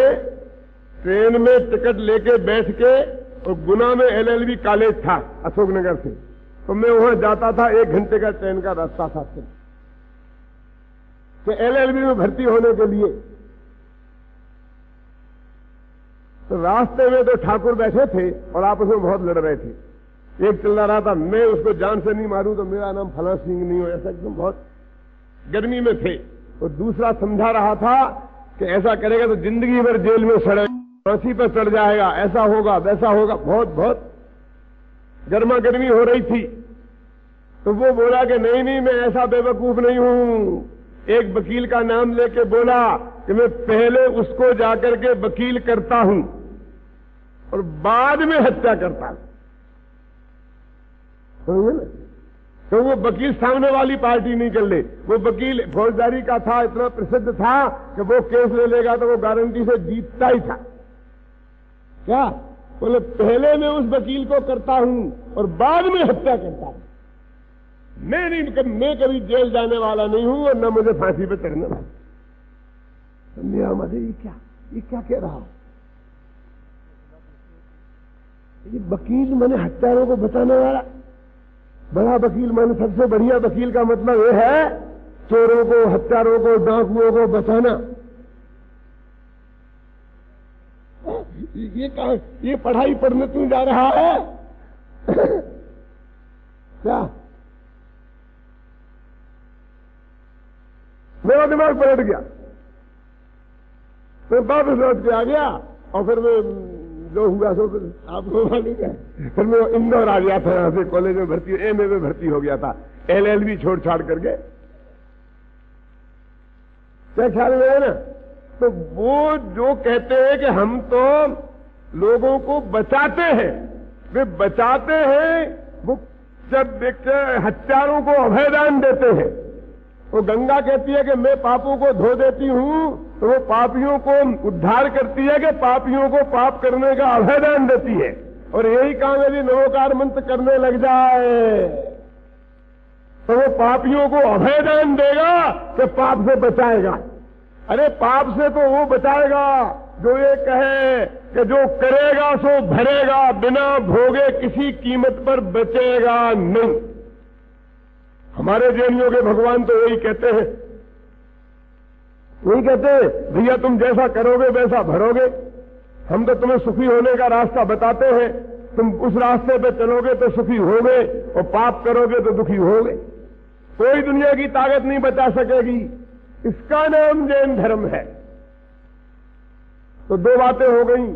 ट्रेन में टिकट लेके बैठ के, और गुना में एलएलबी कॉलेज था अशोकनगर से, तो मैं वहां जाता था, 1 घंटे का ट्रेन का रास्ता था तो एलएलबी में भर्ती होने के लिए। तो रास्ते में 2 ठाकुर बैठे थे और आपस में बहुत लड़ रहे थे। एक चिल्ला रहा था, मैं उसको जान से नहीं मारूं तो मेरा नाम फला सिंह नहीं हो, ऐसा एकदम बहुत गर्मी में थे। और दूसरा समझा रहा था कि ऐसा करेगा तो जिंदगी भर जेल में सड़े, फांसी पर चढ़ जाएगा, ऐसा होगा वैसा होगा। बहुत बहुत गर्मा गर्मी हो रही थी। तो वो बोला कि नहीं नहीं, मैं ऐसा बेवकूफ नहीं हूं। एक वकील का नाम लेके बोला कि मैं पहले उसको जाकर के वकील करता हूं और बाद में हत्या करता हूं। समझे ना? तो वो वकील सामने वाली पार्टी नहीं कर ले। वो वकील फौजदारी का था, इतना प्रसिद्ध था कि वो केस ले लेगा तो वो गारंटी से जीतता ही था। क्या बोले? पहले मैं उस वकील को करता हूं और बाद में हत्या करता हूं। मैं कभी जेल जाने वाला नहीं हूं और न मुझे फांसी पे चढ़ने वाला। मेरा मजे ये क्या कह रहा हूं? ये वकील मैंने हत्यारों को बचाने वाला बड़ा वकील, मैंने सबसे बढ़िया वकील का मतलब ये है चोरों को, हत्यारों को, डाकुओं को बचाना। ये पढ़ाई पढ़ने क्यों जा रहा है? क्या मेरा दिमाग पलट गया। मैं वापस लौट के आ गया और फिर मैं जो हुआ सो आपको मालूम है। फिर मैं इंदौर आ गया था, यहां से कॉलेज में भर्ती, एमए में भर्ती हो गया था, एलएलबी छोड़ छाड़ करके। क्या ख्याल में है ना? तो वो जो कहते हैं कि हम तो लोगों को बचाते हैं, वे बचाते हैं। वो जब हत्यारों को अभयदान देते हैं, वो गंगा कहती है कि मैं पापों को धो देती हूं, तो वो पापियों को उद्धार करती है कि पापियों को पाप करने का अभयदान देती है। और यही काम यदि नमोकार मंत्र करने लग जाए तो वो पापियों को अभयदान देगा कि पाप से बचाएगा। अरे पाप से तो वो बचाएगा जो ये कहे कि जो करेगा सो भरेगा, बिना भोगे किसी कीमत पर बचेगा नहीं। हमारे जैनियों के भगवान तो यही कहते हैं, यही कहते हैं भैया तुम जैसा करोगे वैसा भरोगे। हम तो तुम्हें सुखी होने का रास्ता बताते हैं, तुम उस रास्ते पे चलोगे तो सुखी होगे और पाप करोगे तो दुखी होगे। कोई दुनिया की ताकत नहीं बचा सकेगी। इसका नाम जैन धर्म है। तो 2 बातें हो गई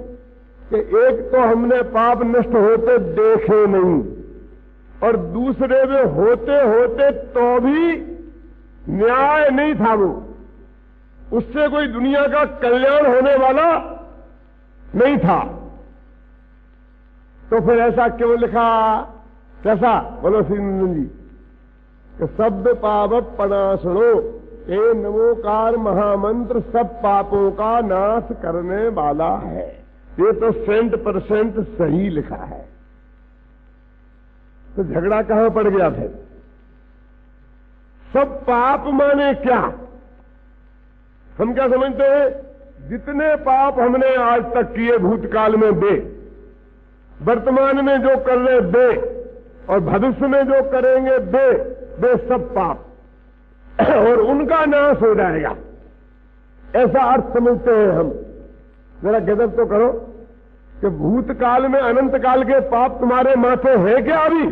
कि एक तो हमने पाप नष्ट होते देखे नहीं, और दूसरे में होते होते तो भी न्याय नहीं था। वो उससे कोई दुनिया का कल्याण होने वाला नहीं था। तो फिर ऐसा क्यों लिखा? कैसा? बोलो श्रीनंदन जी कि शब्द पाप पनाशनो, ये नमोकार महामंत्र सब पापों का नाश करने वाला है। ये तो 100% सही लिखा है। तो झगड़ा कहां पड़ गया फिर? सब पाप माने क्या? हम क्या समझते हैं? जितने पाप हमने आज तक किए भूतकाल में दे, वर्तमान में जो कर रहे दे, और भविष्य में जो करेंगे दे, वे सब पाप और उनका नाश हो जाएगा, ऐसा अर्थ समझते हैं हम। जरा गजब तो करो। कि भूतकाल में अनंत काल के पाप तुम्हारे माथे हैं क्या? अभी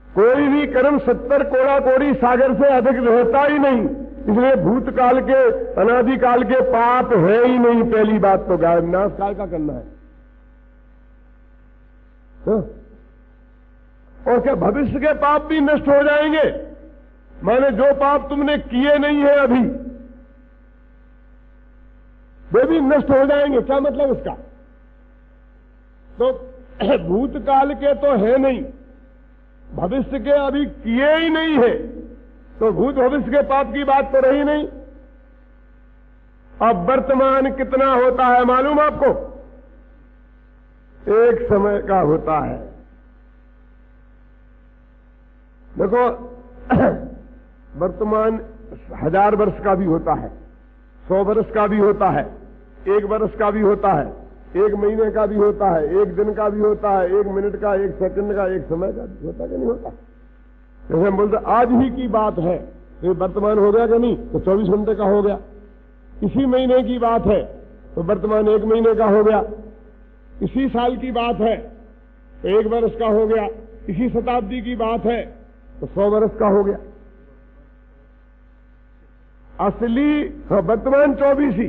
कोई भी कर्म 70 कोड़ा कोड़ी सागर से अधिक रहता ही नहीं, इसलिए भूतकाल के अनादिकाल के पाप है ही नहीं। पहली बात तो गायब नाश काल का करना है। तो? और क्या भविष्य के पाप भी नष्ट हो जाएंगे? माने जो पाप तुमने किए नहीं है अभी, वे भी नष्ट हो जाएंगे। क्या मतलब इसका? तो भूतकाल के तो है नहीं, भविष्य के अभी किए ही नहीं है, तो भूत भविष्य के पाप की बात तो रही नहीं। अब वर्तमान कितना होता है मालूम आपको? एक समय का होता है। देखो वर्तमान 1000 वर्ष का भी होता है, 100 वर्ष का भी होता है, 1 वर्ष का भी होता है, 1 महीने का भी होता है, 1 दिन का भी होता है, 1 मिनट का, 1 सेकंड का, 1 समय का भी होता कि नहीं होता? जैसे हम बोलते आज ही की बात है तो वर्तमान हो गया कि नहीं? तो 24 घंटे का हो गया। इसी महीने की बात है तो वर्तमान 1 महीने का हो गया। इसी साल की बात है तो 1 वर्ष का हो गया। इसी शताब्दी की बात है तो 100 वर्ष का हो गया। असली वर्तमान 24 ही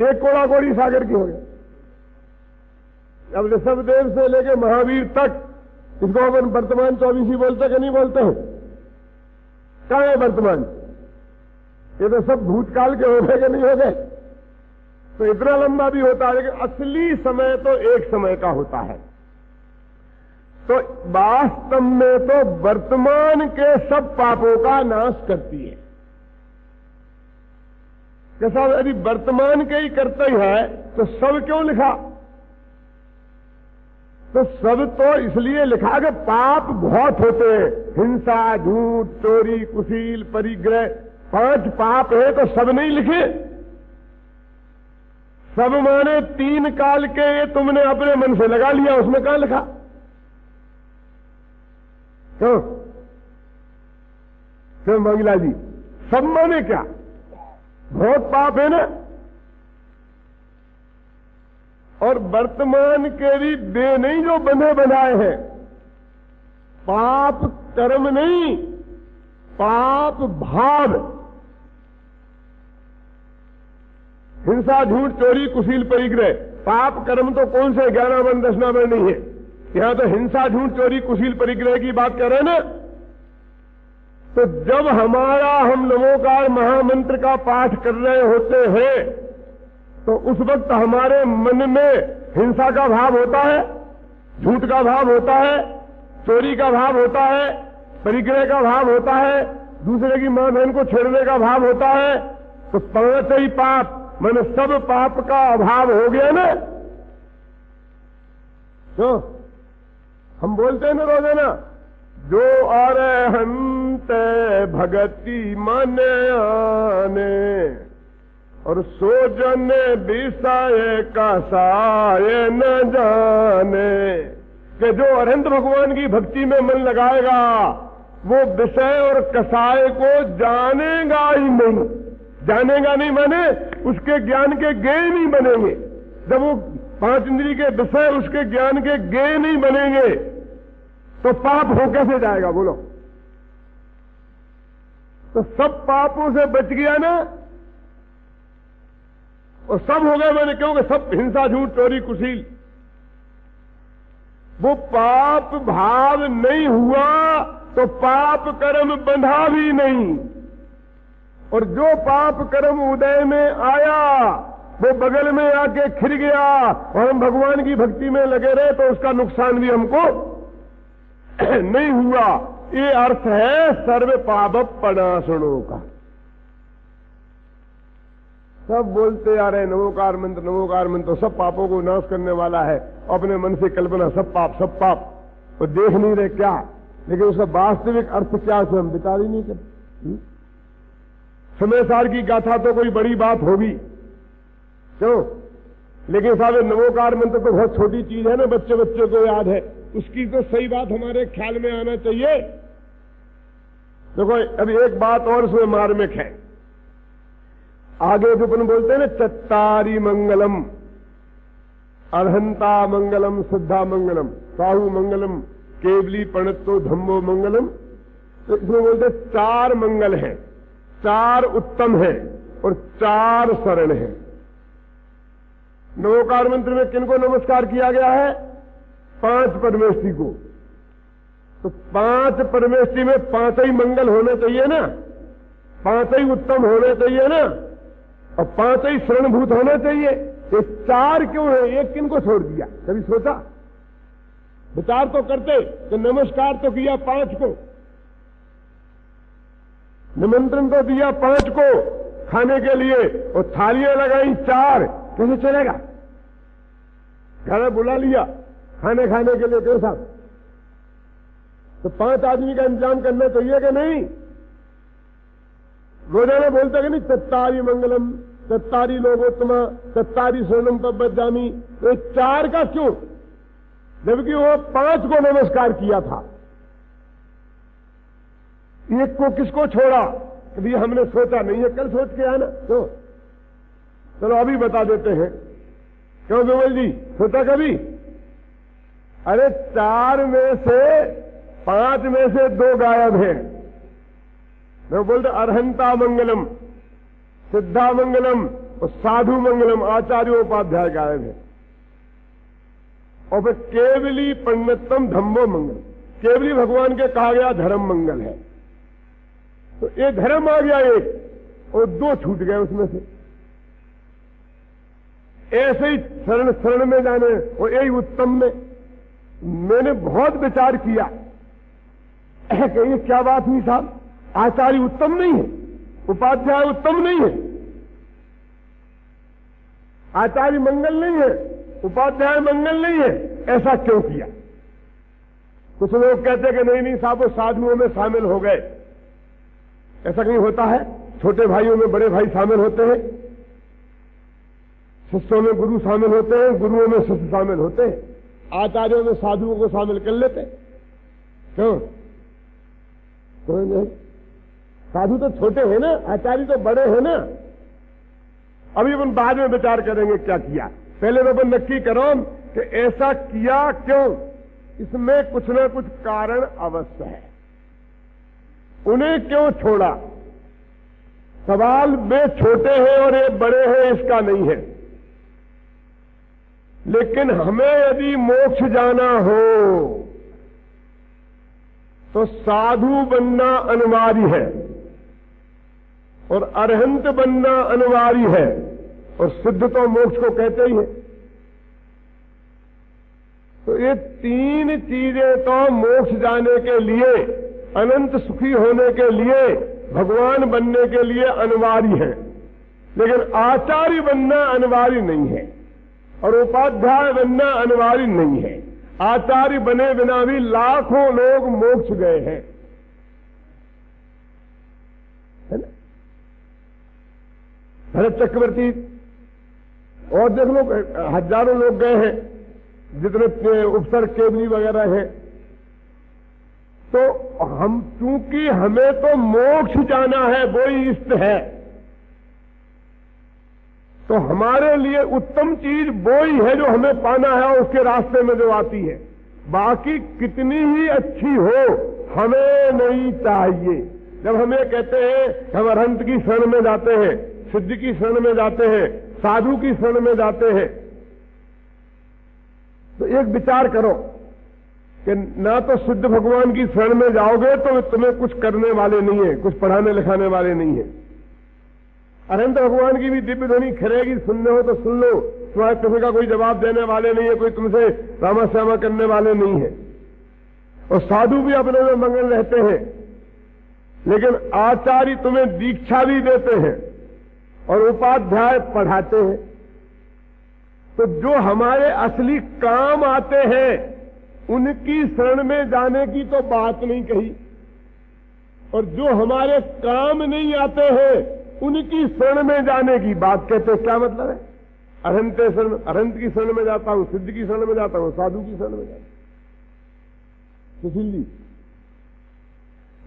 1 कोड़ा कोड़ी सागर की हो गया। अब ऋषभदेव से लेके महावीर तक इसको अपन वर्तमान 24 ही बोलते कि नहीं बोलते हैं? कहां है वर्तमान? ये तो सब भूतकाल के हो गए कि नहीं हो गए? तो इतना लंबा भी होता है, लेकिन असली समय तो एक समय का होता है। तो वास्तव में तो वर्तमान के सब पापों का नाश करती है। कैसा? यदि वर्तमान के ही करते ही है तो सब क्यों लिखा? तो सब तो इसलिए लिखा कि पाप बहुत होते हैं। हिंसा, झूठ, चोरी, कुशील, परिग्रह, 5 पाप है तो सब नहीं लिखे। सब माने 3 काल के ये तुमने अपने मन से लगा लिया, उसमें कहां लिखा? क्यों क्यों मंगला जी? सब माने क्या? बहुत पाप है ना। और वर्तमान के भी वे नहीं जो बंधे बनाए हैं, पाप कर्म नहीं, पाप भाव। हिंसा, झूठ, चोरी, कुशील, परिग्रह, पाप कर्म तो कौन से 11 वर्ण 10 वर्ण नहीं है। यहां तो हिंसा, झूठ, चोरी, कुशील, परिग्रह की बात कर रहे हैं ना। तो जब हम नमोकार महामंत्र का पाठ कर रहे होते हैं तो उस वक्त हमारे मन में हिंसा का भाव होता है, झूठ का भाव होता है, चोरी का भाव होता है, परिग्रह का भाव होता है, दूसरे की मां बहन को छेड़ने का भाव होता है। तो 5 ही पाप, मैंने सब पाप का अभाव हो गया ना। तो हम बोलते हैं ना रोजाना, जो अरहंत भगति मन आने और सो जन विषय का साय न जाने, कि जो अरहंत भगवान की भक्ति में मन लगाएगा वो विषय और कसाय को जानेगा ही नहीं। जानेगा नहीं माने उसके ज्ञान के गेय नहीं बनेंगे। जब वो 5 इंद्रिय के विषय उसके ज्ञान के गेय नहीं बनेंगे तो पाप हो कैसे जाएगा बोलो? तो सब पापों से बच गया ना। और सब हो गए मैंने, क्योंकि सब हिंसा, झूठ, चोरी, कुशील, वो पाप भाव नहीं हुआ तो पाप कर्म बंधा भी नहीं। और जो पाप कर्म उदय में आया वो बगल में आके खिर गया और हम भगवान की भक्ति में लगे रहे तो उसका नुकसान भी हमको नहीं हुआ। ये अर्थ है सर्व पाप प्रणाशनों का। सब बोलते आ रहे नमोकार मंत्र, नमोकार मंत्र, तो सब पापों को नाश करने वाला है। अपने मन से कल्पना सब पाप सब पाप, तो देख नहीं रहे क्या, लेकिन उसका वास्तविक अर्थ क्या है हम विचार ही नहीं करते। समय सार की गाथा तो कोई बड़ी बात होगी क्यों, लेकिन साहब नमोकार मंत्र तो बहुत छोटी चीज है ना, बच्चे बच्चे को याद है, उसकी तो सही बात हमारे ख्याल में आना चाहिए। देखो अभी एक बात और उसमें मार्मिक है। आगे जो अपन बोलते हैं ना चत्तारी मंगलम, अर्हंता मंगलम सिद्धा मंगलम साहू मंगलम केवली पंडितो धम्मो मंगलम। तो इसमें बोलते 4 मंगल हैं, 4 उत्तम हैं और 4 शरण हैं। नवोकार मंत्र में किनको नमस्कार किया गया है? 5 परमेष्ठी को। तो 5 परमेष्ठी में 5 ही मंगल होने चाहिए ना, 5 ही उत्तम होने चाहिए ना, और 5 ही शरणभूत होने चाहिए। ये 4 क्यों है? एक किनको छोड़ दिया? कभी सोचा? विचार तो करते कि नमस्कार तो किया 5 को, निमंत्रण तो दिया 5 को खाने के लिए, और थालियां लगाई 4, कैसे चलेगा? घर में बुला लिया खाने के लिए, कैसा? तो 5 आदमी का इंतजाम करना चाहिए कि नहीं? रोजाना बोलते कि नहीं, चत्तारी मंगलम चत्तारी लोकोत्तमा चत्तारी शरणम पब्बजामी। तो 4 का क्यों, जबकि वो 5 को नमस्कार किया था? एक को किसको छोड़ा? कभी हमने सोचा नहीं है, कल सोच के आया ना। तो चलो अभी बता देते हैं। क्यों गोविल जी, सोचा कभी? अरे 4 में से 5 में से 2 गायब हैं। मैं बोलते अर्हंता मंगलम सिद्धा मंगलम और साधु मंगलम आचार्योपाध्याय गायब है। और फिर केवली पंडितम धम्मो मंगल, केवली भगवान के कहा गया धर्म मंगल है। तो एक धर्म आ गया एक, और 2 छूट गए उसमें से। ऐसे ही शरण में जाने, और यही उत्तम में मैंने बहुत विचार किया कि ये क्या बात हुई साहब, आचार्य उत्तम नहीं है, उपाध्याय उत्तम नहीं है, आचार्य मंगल नहीं है, उपाध्याय मंगल नहीं है, ऐसा क्यों किया? कुछ लोग कहते कि नहीं साहब वो साधुओं में शामिल हो गए। ऐसा नहीं होता है। छोटे भाइयों में बड़े भाई शामिल होते हैं, शिष्यों में गुरु शामिल होते हैं, गुरुओं में शिष्य शामिल होते हैं, आचार्यों में साधुओं को शामिल कर लेते हैं। क्यों? साधु तो छोटे हैं ना, आचार्य तो बड़े हैं ना। अभी अपन बाद में विचार करेंगे क्या किया। पहले तो अपन नक्की करो कि ऐसा किया क्यों। इसमें कुछ ना कुछ कारण अवश्य है। उन्हें क्यों छोड़ा? सवाल वे छोटे हैं और ये बड़े हैं इसका नहीं है, लेकिन हमें यदि मोक्ष जाना हो तो साधु बनना अनिवार्य है, और अरहंत बनना अनिवार्य है, और सिद्ध तो मोक्ष को कहते ही है। तो ये 3 चीजें तो मोक्ष जाने के लिए, अनंत सुखी होने के लिए, भगवान बनने के लिए अनिवार्य है, लेकिन आचार्य बनना अनिवार्य नहीं है और उपाध्याय बनना अनिवार्य नहीं है। आचार्य बने बिना भी लाखों लोग मोक्ष गए हैं, है ना? भरत चक्रवर्ती और देख लो, हजारों लोग गए हैं, जितने उपसर्ग केवली वगैरह हैं। तो हम, चूंकि हमें तो मोक्ष जाना है, वो ही इष्ट है, तो हमारे लिए उत्तम चीज वो ही है जो हमें पाना है, और उसके रास्ते में जो आती है। बाकी कितनी ही अच्छी हो हमें नहीं चाहिए। जब हमें कहते हैं हम अरहंत की शरण में जाते हैं, सिद्ध की शरण में जाते हैं, साधु की शरण में जाते हैं, तो एक विचार करो कि ना तो सिद्ध भगवान की शरण में जाओगे तो तुम्हें कुछ करने वाले नहीं है, कुछ पढ़ाने लिखाने वाले नहीं है। अनंत भगवान की भी दिव्य ध्वनि खरेगी, सुनने हो तो सुन लो, तुम्हारे किसी का कोई जवाब देने वाले नहीं है, कोई तुमसे रामा श्यामा करने वाले नहीं है। और साधु भी अपने में मंगल रहते हैं, लेकिन आचार्य तुम्हें दीक्षा भी देते हैं और उपाध्याय पढ़ाते हैं। तो जो हमारे असली काम आते हैं उनकी शरण में जाने की तो बात नहीं कही, और जो हमारे काम नहीं आते हैं उनकी शरण में जाने की बात कहते हैं। क्या मतलब है? अरहंत की शरण में जाता हूं, सिद्ध की शरण में जाता हूं, साधु की शरण में जाता हूं। सुशील जी,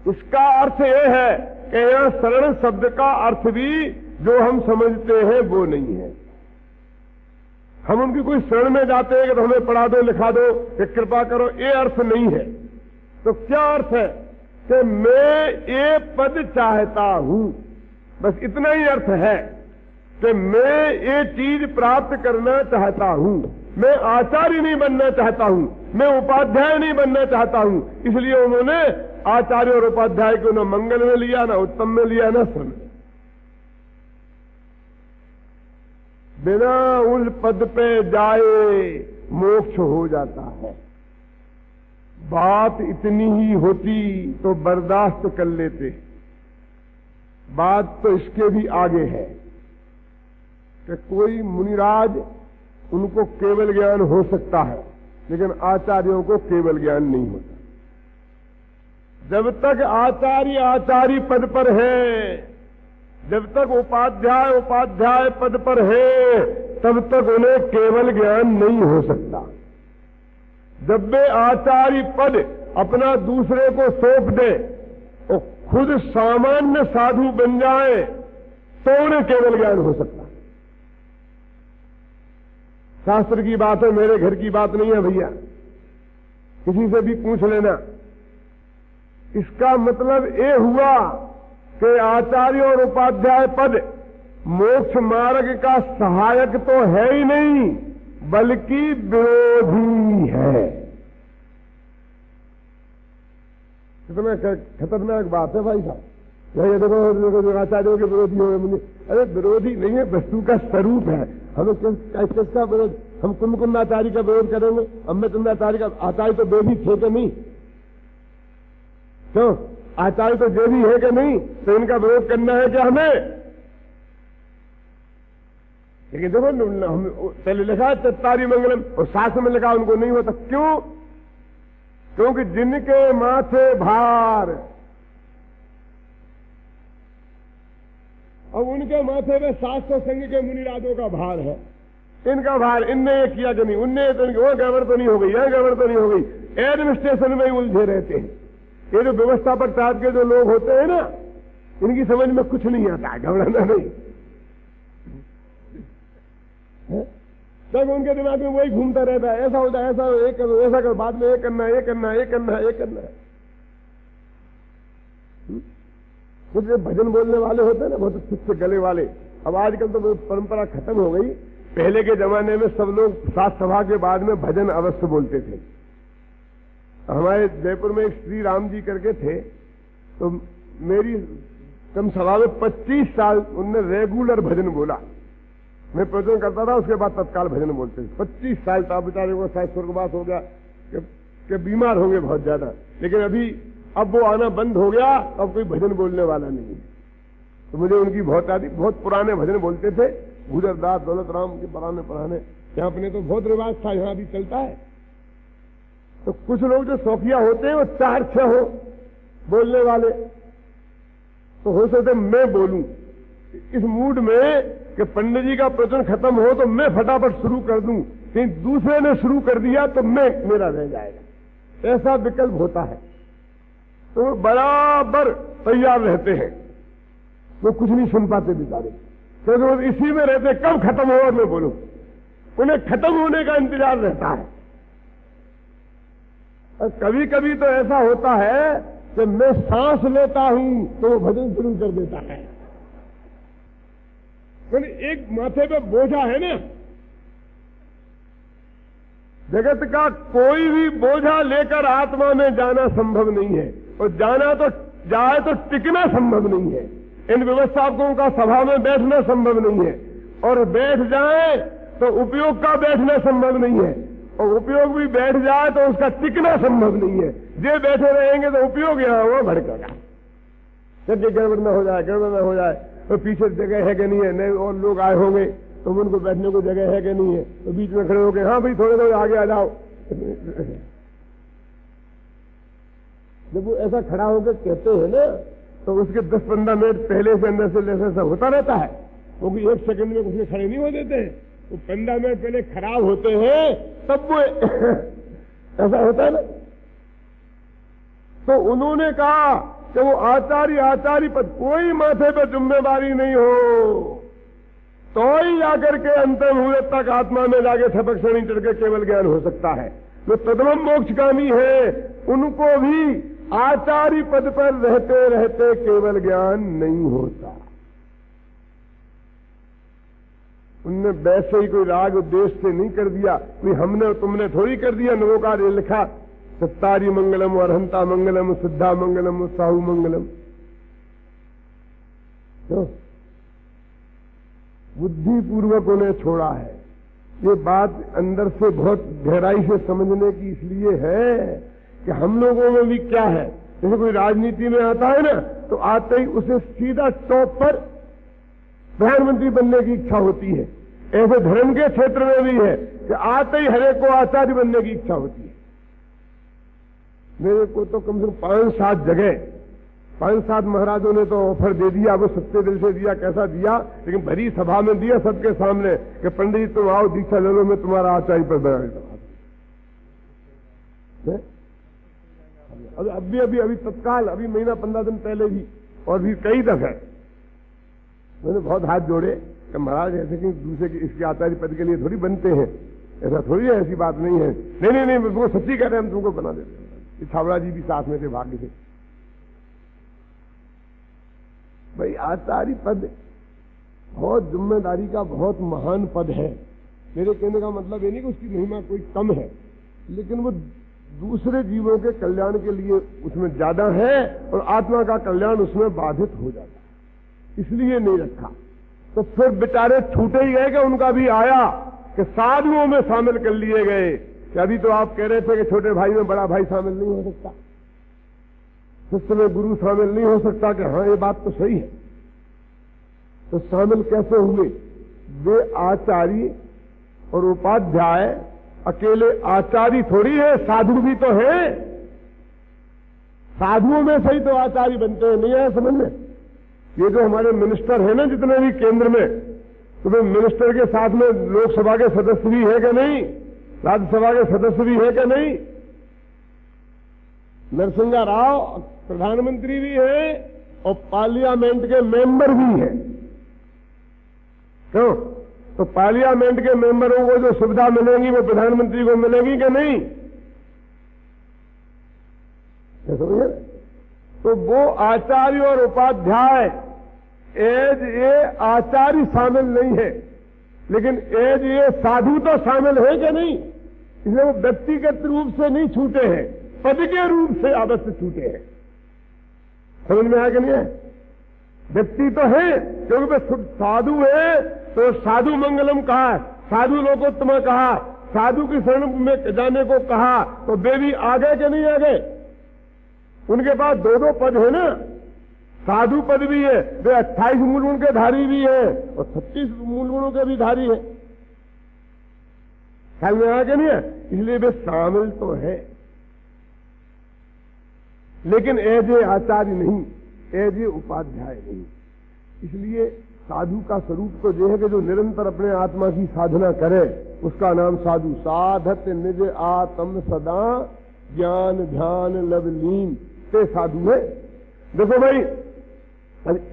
इसका अर्थ यह है कि यहां शरण शब्द का अर्थ भी जो हम समझते हैं वो नहीं है। हम उनकी कोई शरण में जाते हैं कि तो हमें पढ़ा दो, लिखा दो, कि कृपा करो, ये अर्थ नहीं है। तो क्या अर्थ है कि मैं ये पद चाहता हूं, बस इतना ही अर्थ है कि मैं ये चीज प्राप्त करना चाहता हूं। मैं आचार्य नहीं बनना चाहता हूं, मैं उपाध्याय नहीं बनना चाहता हूं। इसलिए उन्होंने आचार्य और उपाध्याय को न मंगल में लिया, न उत्तम में लिया, न श्रम। बिना उस पद पे जाए मोक्ष हो जाता है। बात इतनी ही होती तो बर्दाश्त कर लेते। बात तो इसके भी आगे है कि कोई मुनिराज, उनको केवल ज्ञान हो सकता है, लेकिन आचार्यों को केवल ज्ञान नहीं होता। जब तक आचार्य पद पर है, जब तक उपाध्याय पद पर है, तब तक उन्हें केवल ज्ञान नहीं हो सकता। जब वे आचार्य पद अपना दूसरे को सौंप दे और खुद सामान्य साधु बन जाए, तो उन्हें केवल ज्ञान हो सकता। शास्त्र की बात है, मेरे घर की बात नहीं है भैया, किसी से भी पूछ लेना। इसका मतलब ये हुआ कि आचार्य और उपाध्याय पद मोक्ष मार्ग का सहायक तो है ही नहीं, बल्कि विरोधी है। कितना खतरनाक बात है भाई साहब। ये देखो आचार्यों के विरोधी हो मुझे, अरे विरोधी नहीं है, वस्तु का स्वरूप है। हमें किसका विरोध, हम कुंद आचार्य का विरोध करेंगे? अम्बे कुंद आचार्य का आचार्य तो देवी थे कि नहीं? क्यों आचार्य तो देवी है कि नहीं? तो इनका विरोध करना है क्या हमें? लेकिन देखो हम पहले लिखा चत्तारी मंगलम और शास्त्र में लिखा उनको नहीं होता। क्यों? क्योंकि जिनके माथे भार, और उनके माथे में शास्त्र संघ के मुनिराजों का भार है। इनका भार, इनने ये किया कि नहीं, उनने तो वो गड़बड़ तो नहीं हो गई, यह गड़बड़ तो नहीं हो गई। एडमिनिस्ट्रेशन में ही उलझे रहते हैं। ये जो व्यवस्थापक टाइप के जो लोग होते हैं ना, इनकी समझ में कुछ नहीं आता है, घबराना नहीं। तब उनके दिमाग में वही घूमता रहता है, ऐसा हो जाए, ऐसा ये करो, ऐसा करो, बाद में ये करना है, ये करना है, ये करना है, ये करना है। कुछ भजन बोलने वाले होते हैं ना, बहुत अच्छे गले वाले। अब आजकल तो परंपरा खत्म हो गई। पहले के जमाने में सब लोग सात सभा के बाद में भजन अवश्य बोलते थे। हमारे जयपुर में एक श्री राम जी करके थे, तो मेरी कम सभा में 25 साल उनने रेगुलर भजन बोला। मैं प्रवचन करता था, उसके बाद तत्काल भजन बोलते थे। 25 साल था। बेचारे को शायद स्वर्गवास हो गया कि बीमार होंगे बहुत ज्यादा। लेकिन अब वो आना बंद हो गया, अब कोई भजन बोलने वाला नहीं है। तो मुझे उनकी बहुत आदि, बहुत पुराने भजन बोलते थे, गुजरदास दौलत राम के पुराने। यहाँ अपने तो बहुत रिवाज था, यहाँ भी चलता है। तो कुछ लोग जो शौकिया होते हैं वो 4-6 हो बोलने वाले, तो हो सकते मैं बोलूं इस मूड में कि पंडित जी का प्रवचन खत्म हो तो मैं फटाफट शुरू कर दूं, कहीं दूसरे ने शुरू कर दिया तो मेरा रह जाएगा। ऐसा विकल्प होता है। तो बराबर तैयार रहते हैं, वो कुछ नहीं सुन पाते बेचारे, क्योंकि वो इसी में रहते कब खत्म हो और मैं बोलूं। उन्हें खत्म होने का इंतजार रहता है। और कभी कभी तो ऐसा होता है कि मैं सांस लेता हूं तो वो भजन शुरू कर देता है। एक माथे पे बोझा है ना, जगत का कोई भी बोझा लेकर आत्मा में जाना संभव नहीं है, और जाना तो जाए तो टिकना संभव नहीं है। इन व्यवस्थापकों का सभा में बैठना संभव नहीं है, और बैठ जाए तो उपयोग का बैठना संभव नहीं है, और उपयोग भी बैठ जाए तो उसका टिकना संभव नहीं है। जे बैठे रहेंगे तो उपयोग यहां हुआ भड़केगा, क्योंकि गड़बड़ न हो जाए तो पीछे जगह है कि नहीं है, नए और लोग आए होंगे तो उनको बैठने को जगह है कि नहीं है, तो बीच में खड़े होकर हाँ भाई थोड़े आगे आ जाओ। जब वो ऐसा खड़ा होकर कहते हैं ना, तो उसके 10-15 मिनट पहले से अंदर से ऐसा होता रहता है, क्योंकि 1 सेकंड में उसमें खड़े नहीं हो देते हैं। वो 15 मिनट पहले खराब होते हैं, तब वो ऐसा होता है ना। तो उन्होंने कहा कि वो आचार्य पद, कोई माथे पर जिम्मेदारी नहीं हो, तो ही जाकर के अंतिम मुहूर्त तक आत्मा में जाके थपक से नहीं चढ़ के केवल ज्ञान हो सकता है। जो तदमम मोक्षगामी है उनको भी आचार्य पद पर रहते रहते केवल ज्ञान नहीं होता। उनने वैसे ही कोई राग उद्देश्य से नहीं कर दिया, कोई हमने और तुमने थोड़ी कर दिया। नवोकार लिखा सत्तारी मंगलम, अरहंता मंगलम, सिद्धा मंगलम, साहू मंगलम। तो बुद्धिपूर्वक उन्हें छोड़ा है। ये बात अंदर से बहुत गहराई से समझने की इसलिए है कि हम लोगों में भी क्या है, जैसे कोई राजनीति में आता है ना, तो आते ही उसे सीधा टॉप पर प्रधानमंत्री बनने की इच्छा होती है। ऐसे धर्म के क्षेत्र में भी है कि आते ही हरेक को आचार्य बनने की इच्छा होती है। मेरे को तो कम से कम 5-7 जगह 5-7 महाराजों ने तो ऑफर दे दिया, वो सच्चे दिल से दिया, कैसा दिया, लेकिन भरी सभा में दिया सबके सामने कि पंडित जी तुम आओ दीक्षा ले लो, मैं तुम्हारा आचार्य पर बना देता हूं। अभी तत्काल अभी महीना 15 दिन पहले भी और भी कई दफे मैंने बहुत हाथ जोड़े कि महाराज ऐसे कि दूसरे के इसके आचार्य पद के लिए थोड़ी बनते हैं, ऐसा थोड़ी है, ऐसी बात नहीं है। नहीं वो सच्ची कह रहे हैं, हम तुमको बना देते हैं। छावड़ा जी भी साथ में थे, भाग्य से। भाई आचार्य पद बहुत जिम्मेदारी का बहुत महान पद है। मेरे कहने का मतलब ये नहीं कि उसकी महिमा कोई कम है, लेकिन वो दूसरे जीवों के कल्याण के लिए उसमें ज्यादा है और आत्मा का कल्याण उसमें बाधित हो जाता है, इसलिए नहीं रखा। तो फिर बेचारे छूटे ही गए कि उनका भी आया कि साधुओं में शामिल कर लिए गए। कि अभी तो आप कह रहे थे कि छोटे भाई में बड़ा भाई शामिल नहीं हो सकता, शिष्य में गुरु शामिल नहीं हो सकता, कि हाँ ये बात तो सही है। तो शामिल कैसे हुए? वे आचार्य और उपाध्याय अकेले आचार्य थोड़ी है, साधु भी तो है। साधुओं में से ही तो आचार्य बनते हैं, नहीं है समझ में? ये जो हमारे मिनिस्टर है ना जितने भी केंद्र में, तो वे मिनिस्टर के साथ में लोकसभा के सदस्य भी है कि नहीं, राज्यसभा के सदस्य भी है कि नहीं? नरसिंहा राव प्रधानमंत्री भी है और पार्लियामेंट के मेंबर भी है। क्यों? तो पार्लियामेंट के मेंबरों को जो सुविधा मिलेगी वो प्रधानमंत्री को मिलेगी कि नहीं? समझे? तो वो आचार्य और उपाध्याय एज ये आचार्य शामिल नहीं है, लेकिन एज ये साधु तो शामिल है कि नहीं? इसलिए वो व्यक्तिगत रूप से नहीं छूटे हैं, पद के रूप से अवश्य छूटे हैं। समझ में आया कि नहीं है? व्यक्ति तो है, क्योंकि वे साधु है तो साधु मंगलम कहा, साधु लोकोत्तम कहा, साधु की शरण में जाने को कहा, तो वे भी आ गए कि नहीं आ गए? उनके पास 2-2 पद है ना, साधु पद भी है, वे 28 मूल गुण के धारी भी है और 36 मूल गुणों के भी धारी है। ख्याल में आया कि नहीं है? इसलिए वे शामिल तो है, लेकिन एज ए आचार्य नहीं, एज ए उपाध्याय नहीं। इसलिए साधु का स्वरूप तो यह है कि जो निरंतर अपने आत्मा की साधना करे उसका नाम साधु। साधत निज आत्म सदा ज्ञान ध्यान लवलीन ते साधु है। देखो भाई,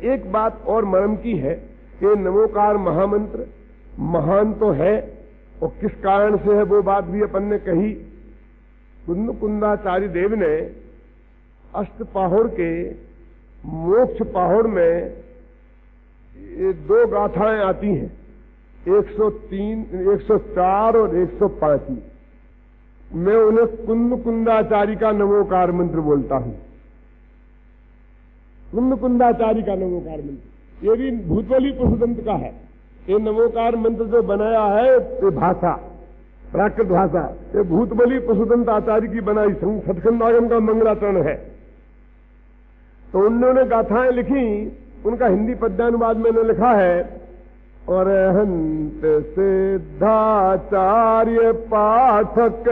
एक बात और मर्म की है कि नमोकार महामंत्र महान तो है, और किस कारण से है वो बात भी अपन ने कही। कुंदाचार्य देव ने अष्टपाहुड़ के मोक्ष पाहुड़ में ये 2 गाथाएं आती हैं, 103, 104 और 105 में। मैं उन्हें कुंदाचार्य का नमोकार मंत्र बोलता हूं। कुंदाचार्य का नमोकार मंत्र ये भी भूतबली पुरुषदंत का है। ये नमोकार मंत्र जो बनाया है ये भाषा, प्राकृत भाषा, ये भूतबली पुरुषदंत आचार्य की बनाई सतखंडागम का मंगलाचरण है। तो उन्होंने गाथाएं लिखी, उनका हिंदी पद्यानुवाद मैंने लिखा है। और हंत सिद्धाचार्य पाठक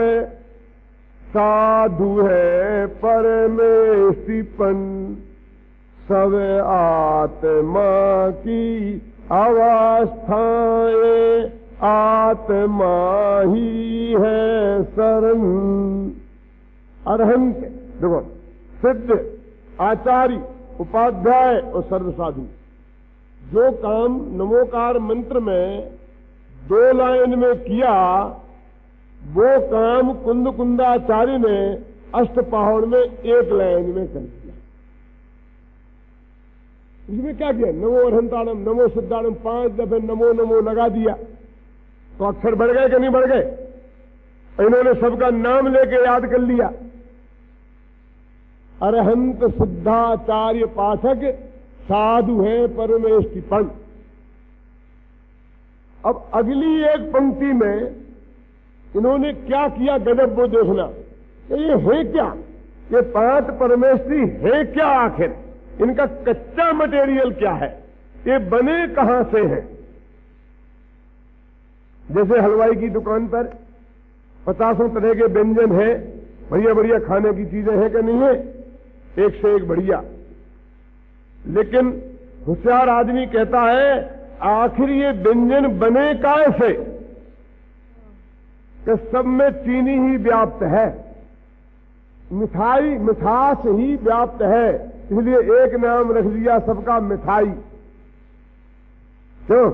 साधु है परमेशिपन, सब आत्मा की अवस्थाएं आत्मा ही है शरण। अरहंत देखो, सिद्ध, आचार्य, उपाध्याय और सर्व साधु, जो काम नमोकार मंत्र में 2 लाइन में किया, वो काम कुंद कुंदाचार्य ने अष्टपहर में 1 लाइन में कर दिया। इसमें क्या किया? नमो अरहंताणम, नमो सिद्धाणम, 5 दफे नमो नमो लगा दिया, तो अक्षर बढ़ गए कि नहीं बढ़ गए? इन्होंने सबका नाम लेके याद कर लिया। अरहंत सिद्धाचार्य पाठक साधु है परमेष्टिपन। अब अगली एक पंक्ति में इन्होंने क्या किया गजब, वो देखना। ये है क्या? ये 5 परमेष्टि है क्या? आखिर इनका कच्चा मटेरियल क्या है? ये बने कहां से हैं? जैसे हलवाई की दुकान पर 50 तरह के व्यंजन है, बढ़िया बढ़िया खाने की चीजें हैं कि नहीं है? एक से एक बढ़िया। लेकिन होशियार आदमी कहता है आखिर ये व्यंजन बने कैसे? कि सब में चीनी ही व्याप्त है, मिठाई मिठास ही व्याप्त है, इसलिए एक नाम रख दिया सबका मिठाई। क्यों?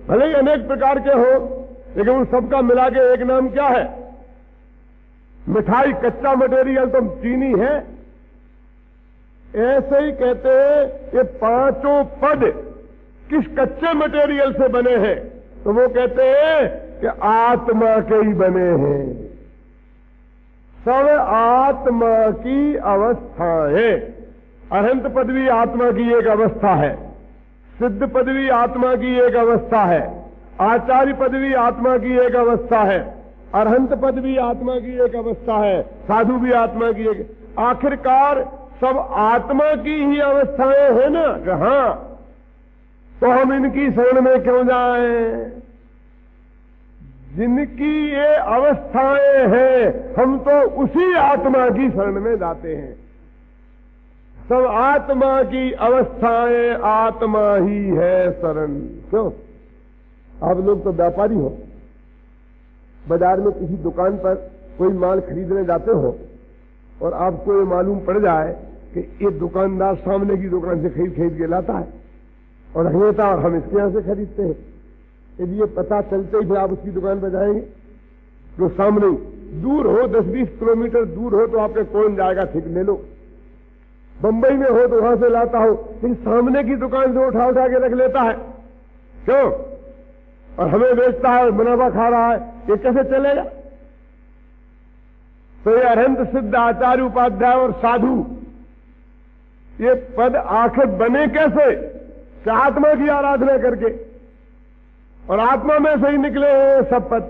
भले ही अनेक प्रकार के हो, लेकिन उन सबका मिला के एक नाम क्या है? मिठाई। कच्चा मटेरियल तो चीनी है। ऐसे ही कहते हैं ये 5 पद किस कच्चे मटेरियल से बने हैं? तो वो कहते हैं कि आत्मा के ही बने हैं। सब आत्मा की अवस्थाएं। अरहंत पद भी आत्मा की एक अवस्था है, सिद्ध पद भी आत्मा की एक अवस्था है, आचार्य पद भी आत्मा की एक अवस्था है, अरहंत पद भी आत्मा की एक अवस्था है, साधु भी आत्मा की एक। आखिरकार सब आत्मा की ही अवस्थाएं हैं ना? हाँ, तो हम इनकी शरण में क्यों जाएं? जिनकी ये अवस्थाएं हैं, हम तो उसी आत्मा की शरण में जाते हैं। सब आत्मा की अवस्थाएं, आत्मा ही है शरण। क्यों? आप लोग तो व्यापारी हो, बाजार में किसी दुकान पर कोई माल खरीदने जाते हो और आपको ये मालूम पड़ जाए कि ये दुकानदार सामने की दुकान से खरीद के लाता है और रहता, और हम इसके यहां से खरीदते हैं। यदि ये पता चलते ही फिर आप उसकी दुकान पर जाएंगे, जो सामने दूर हो, 10-20 किलोमीटर दूर हो, तो आपके कौन जाएगा? ठीक, ले लो। बंबई में हो तो वहां से लाता हो, लेकिन सामने की दुकान से उठा के रख लेता है। क्यों? और हमें बेचता है और मुनाफा खा रहा है, ये कैसे चलेगा? तो ये अरहंत सिद्ध आचार्य उपाध्याय और साधु, ये पद आखिर बने कैसे? कि आत्मा की आराधना करके, और आत्मा में से ही निकले हैं सब पद।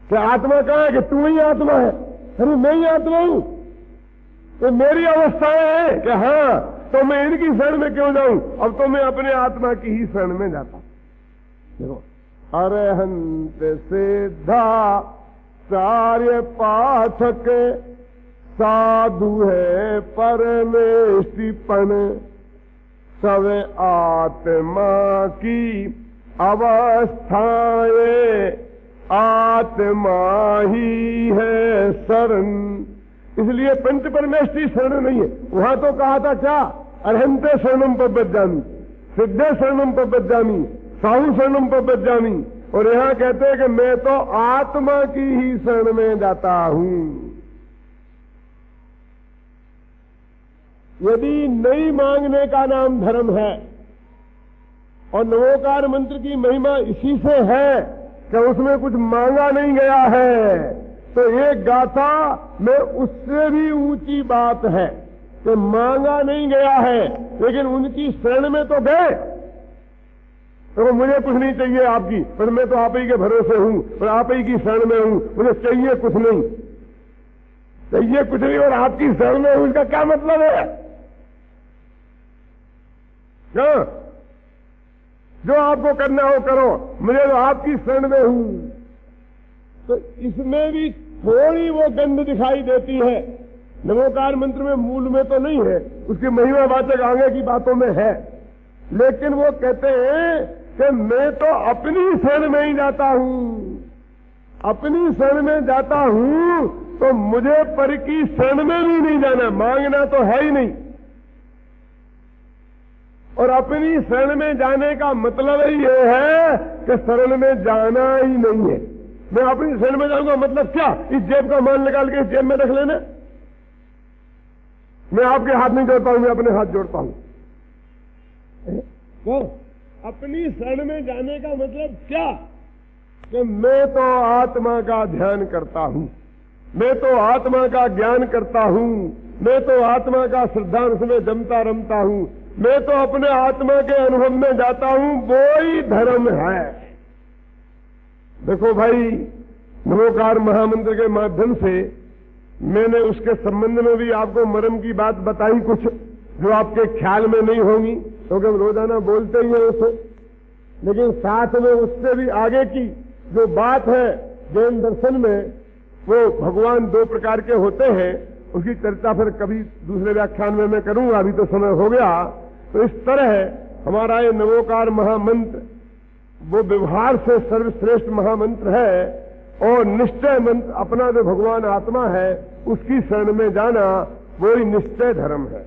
कि आत्मा कहा है कि तू ही आत्मा है? अरे मैं ही आत्मा हूं, तो मेरी अवस्थाएं हैं कि हाँ, तो मैं इनकी शरण में क्यों जाऊं? अब तो मैं अपने आत्मा की ही शरण में जाता। देखो, अरहंत सिद्धाचार्य पाठक साधु है परमेष्टिपन, सब आत्मा की अवस्थाएं, आत्मा ही है शरण। इसलिए पंच परमेष्टि शरण नहीं है। वहां तो कहा था क्या? अरहंते शरणम पबज्जामि, सिद्धे शरणम पबज्जामि, साहु शरणम पबज्जामि। और यहां कहते हैं कि मैं तो आत्मा की ही शरण में जाता हूं। यदि नहीं मांगने का नाम धर्म है, और नमोकार मंत्र की महिमा इसी से है कि उसमें कुछ मांगा नहीं गया है, तो ये गाथा में उससे भी ऊंची बात है कि मांगा नहीं गया है, लेकिन उनकी शरण में तो गए। तो मुझे कुछ नहीं चाहिए आपकी, पर मैं तो आप ही के भरोसे हूं और आप ही की शरण में हूं, मुझे चाहिए कुछ नहीं, चाहिए कुछ नहीं और आपकी शरण में हूं, इसका क्या मतलब है? क्यों? जो आपको करना हो करो, मुझे तो आपकी शरण में हूं। तो इसमें भी थोड़ी वो गंध दिखाई देती है। नमोकार मंत्र में मूल में तो नहीं है, उसकी महिमा वाचक आगे की बातों में है, लेकिन वो कहते हैं कि मैं तो अपनी शरण में ही जाता हूं, अपनी शरण में जाता हूं, तो मुझे पर की शरण में भी नहीं जाना, मांगना तो है ही नहीं। और अपनी शरण में जाने का मतलब ही ये है कि शरण में जाना ही नहीं है। मैं अपनी शरण में जाऊंगा मतलब क्या? इस जेब का माल निकाल के इस जेब में रख लेना। मैं आपके हाथ नहीं जोड़ता हूं, मैं अपने हाथ जोड़ता हूं। तो अपनी शरण में जाने का मतलब क्या? कि मैं तो आत्मा का ध्यान करता हूं, मैं तो आत्मा का ज्ञान करता हूं, मैं तो आत्मा का श्रद्धांश में जमता रमता हूं, मैं तो अपने आत्मा के अनुभव में जाता हूं, वो ही धर्म है। देखो भाई, नमोकार महामंत्र के माध्यम से मैंने उसके संबंध में भी आपको मर्म की बात बताई, कुछ जो आपके ख्याल में नहीं होंगी, क्योंकि हम रोजाना बोलते ही हैं उसे। लेकिन साथ में उससे भी आगे की जो बात है जैन दर्शन में, वो भगवान दो प्रकार के होते हैं, उसकी चर्चा फिर कभी दूसरे व्याख्यान में मैं करूंगा, अभी तो समय हो गया। तो इस तरह हमारा ये नमोकार महामंत्र वो व्यवहार से सर्वश्रेष्ठ महामंत्र है, और निश्चय मंत्र अपना जो भगवान आत्मा है उसकी शरण में जाना, वो ही निश्चय धर्म है।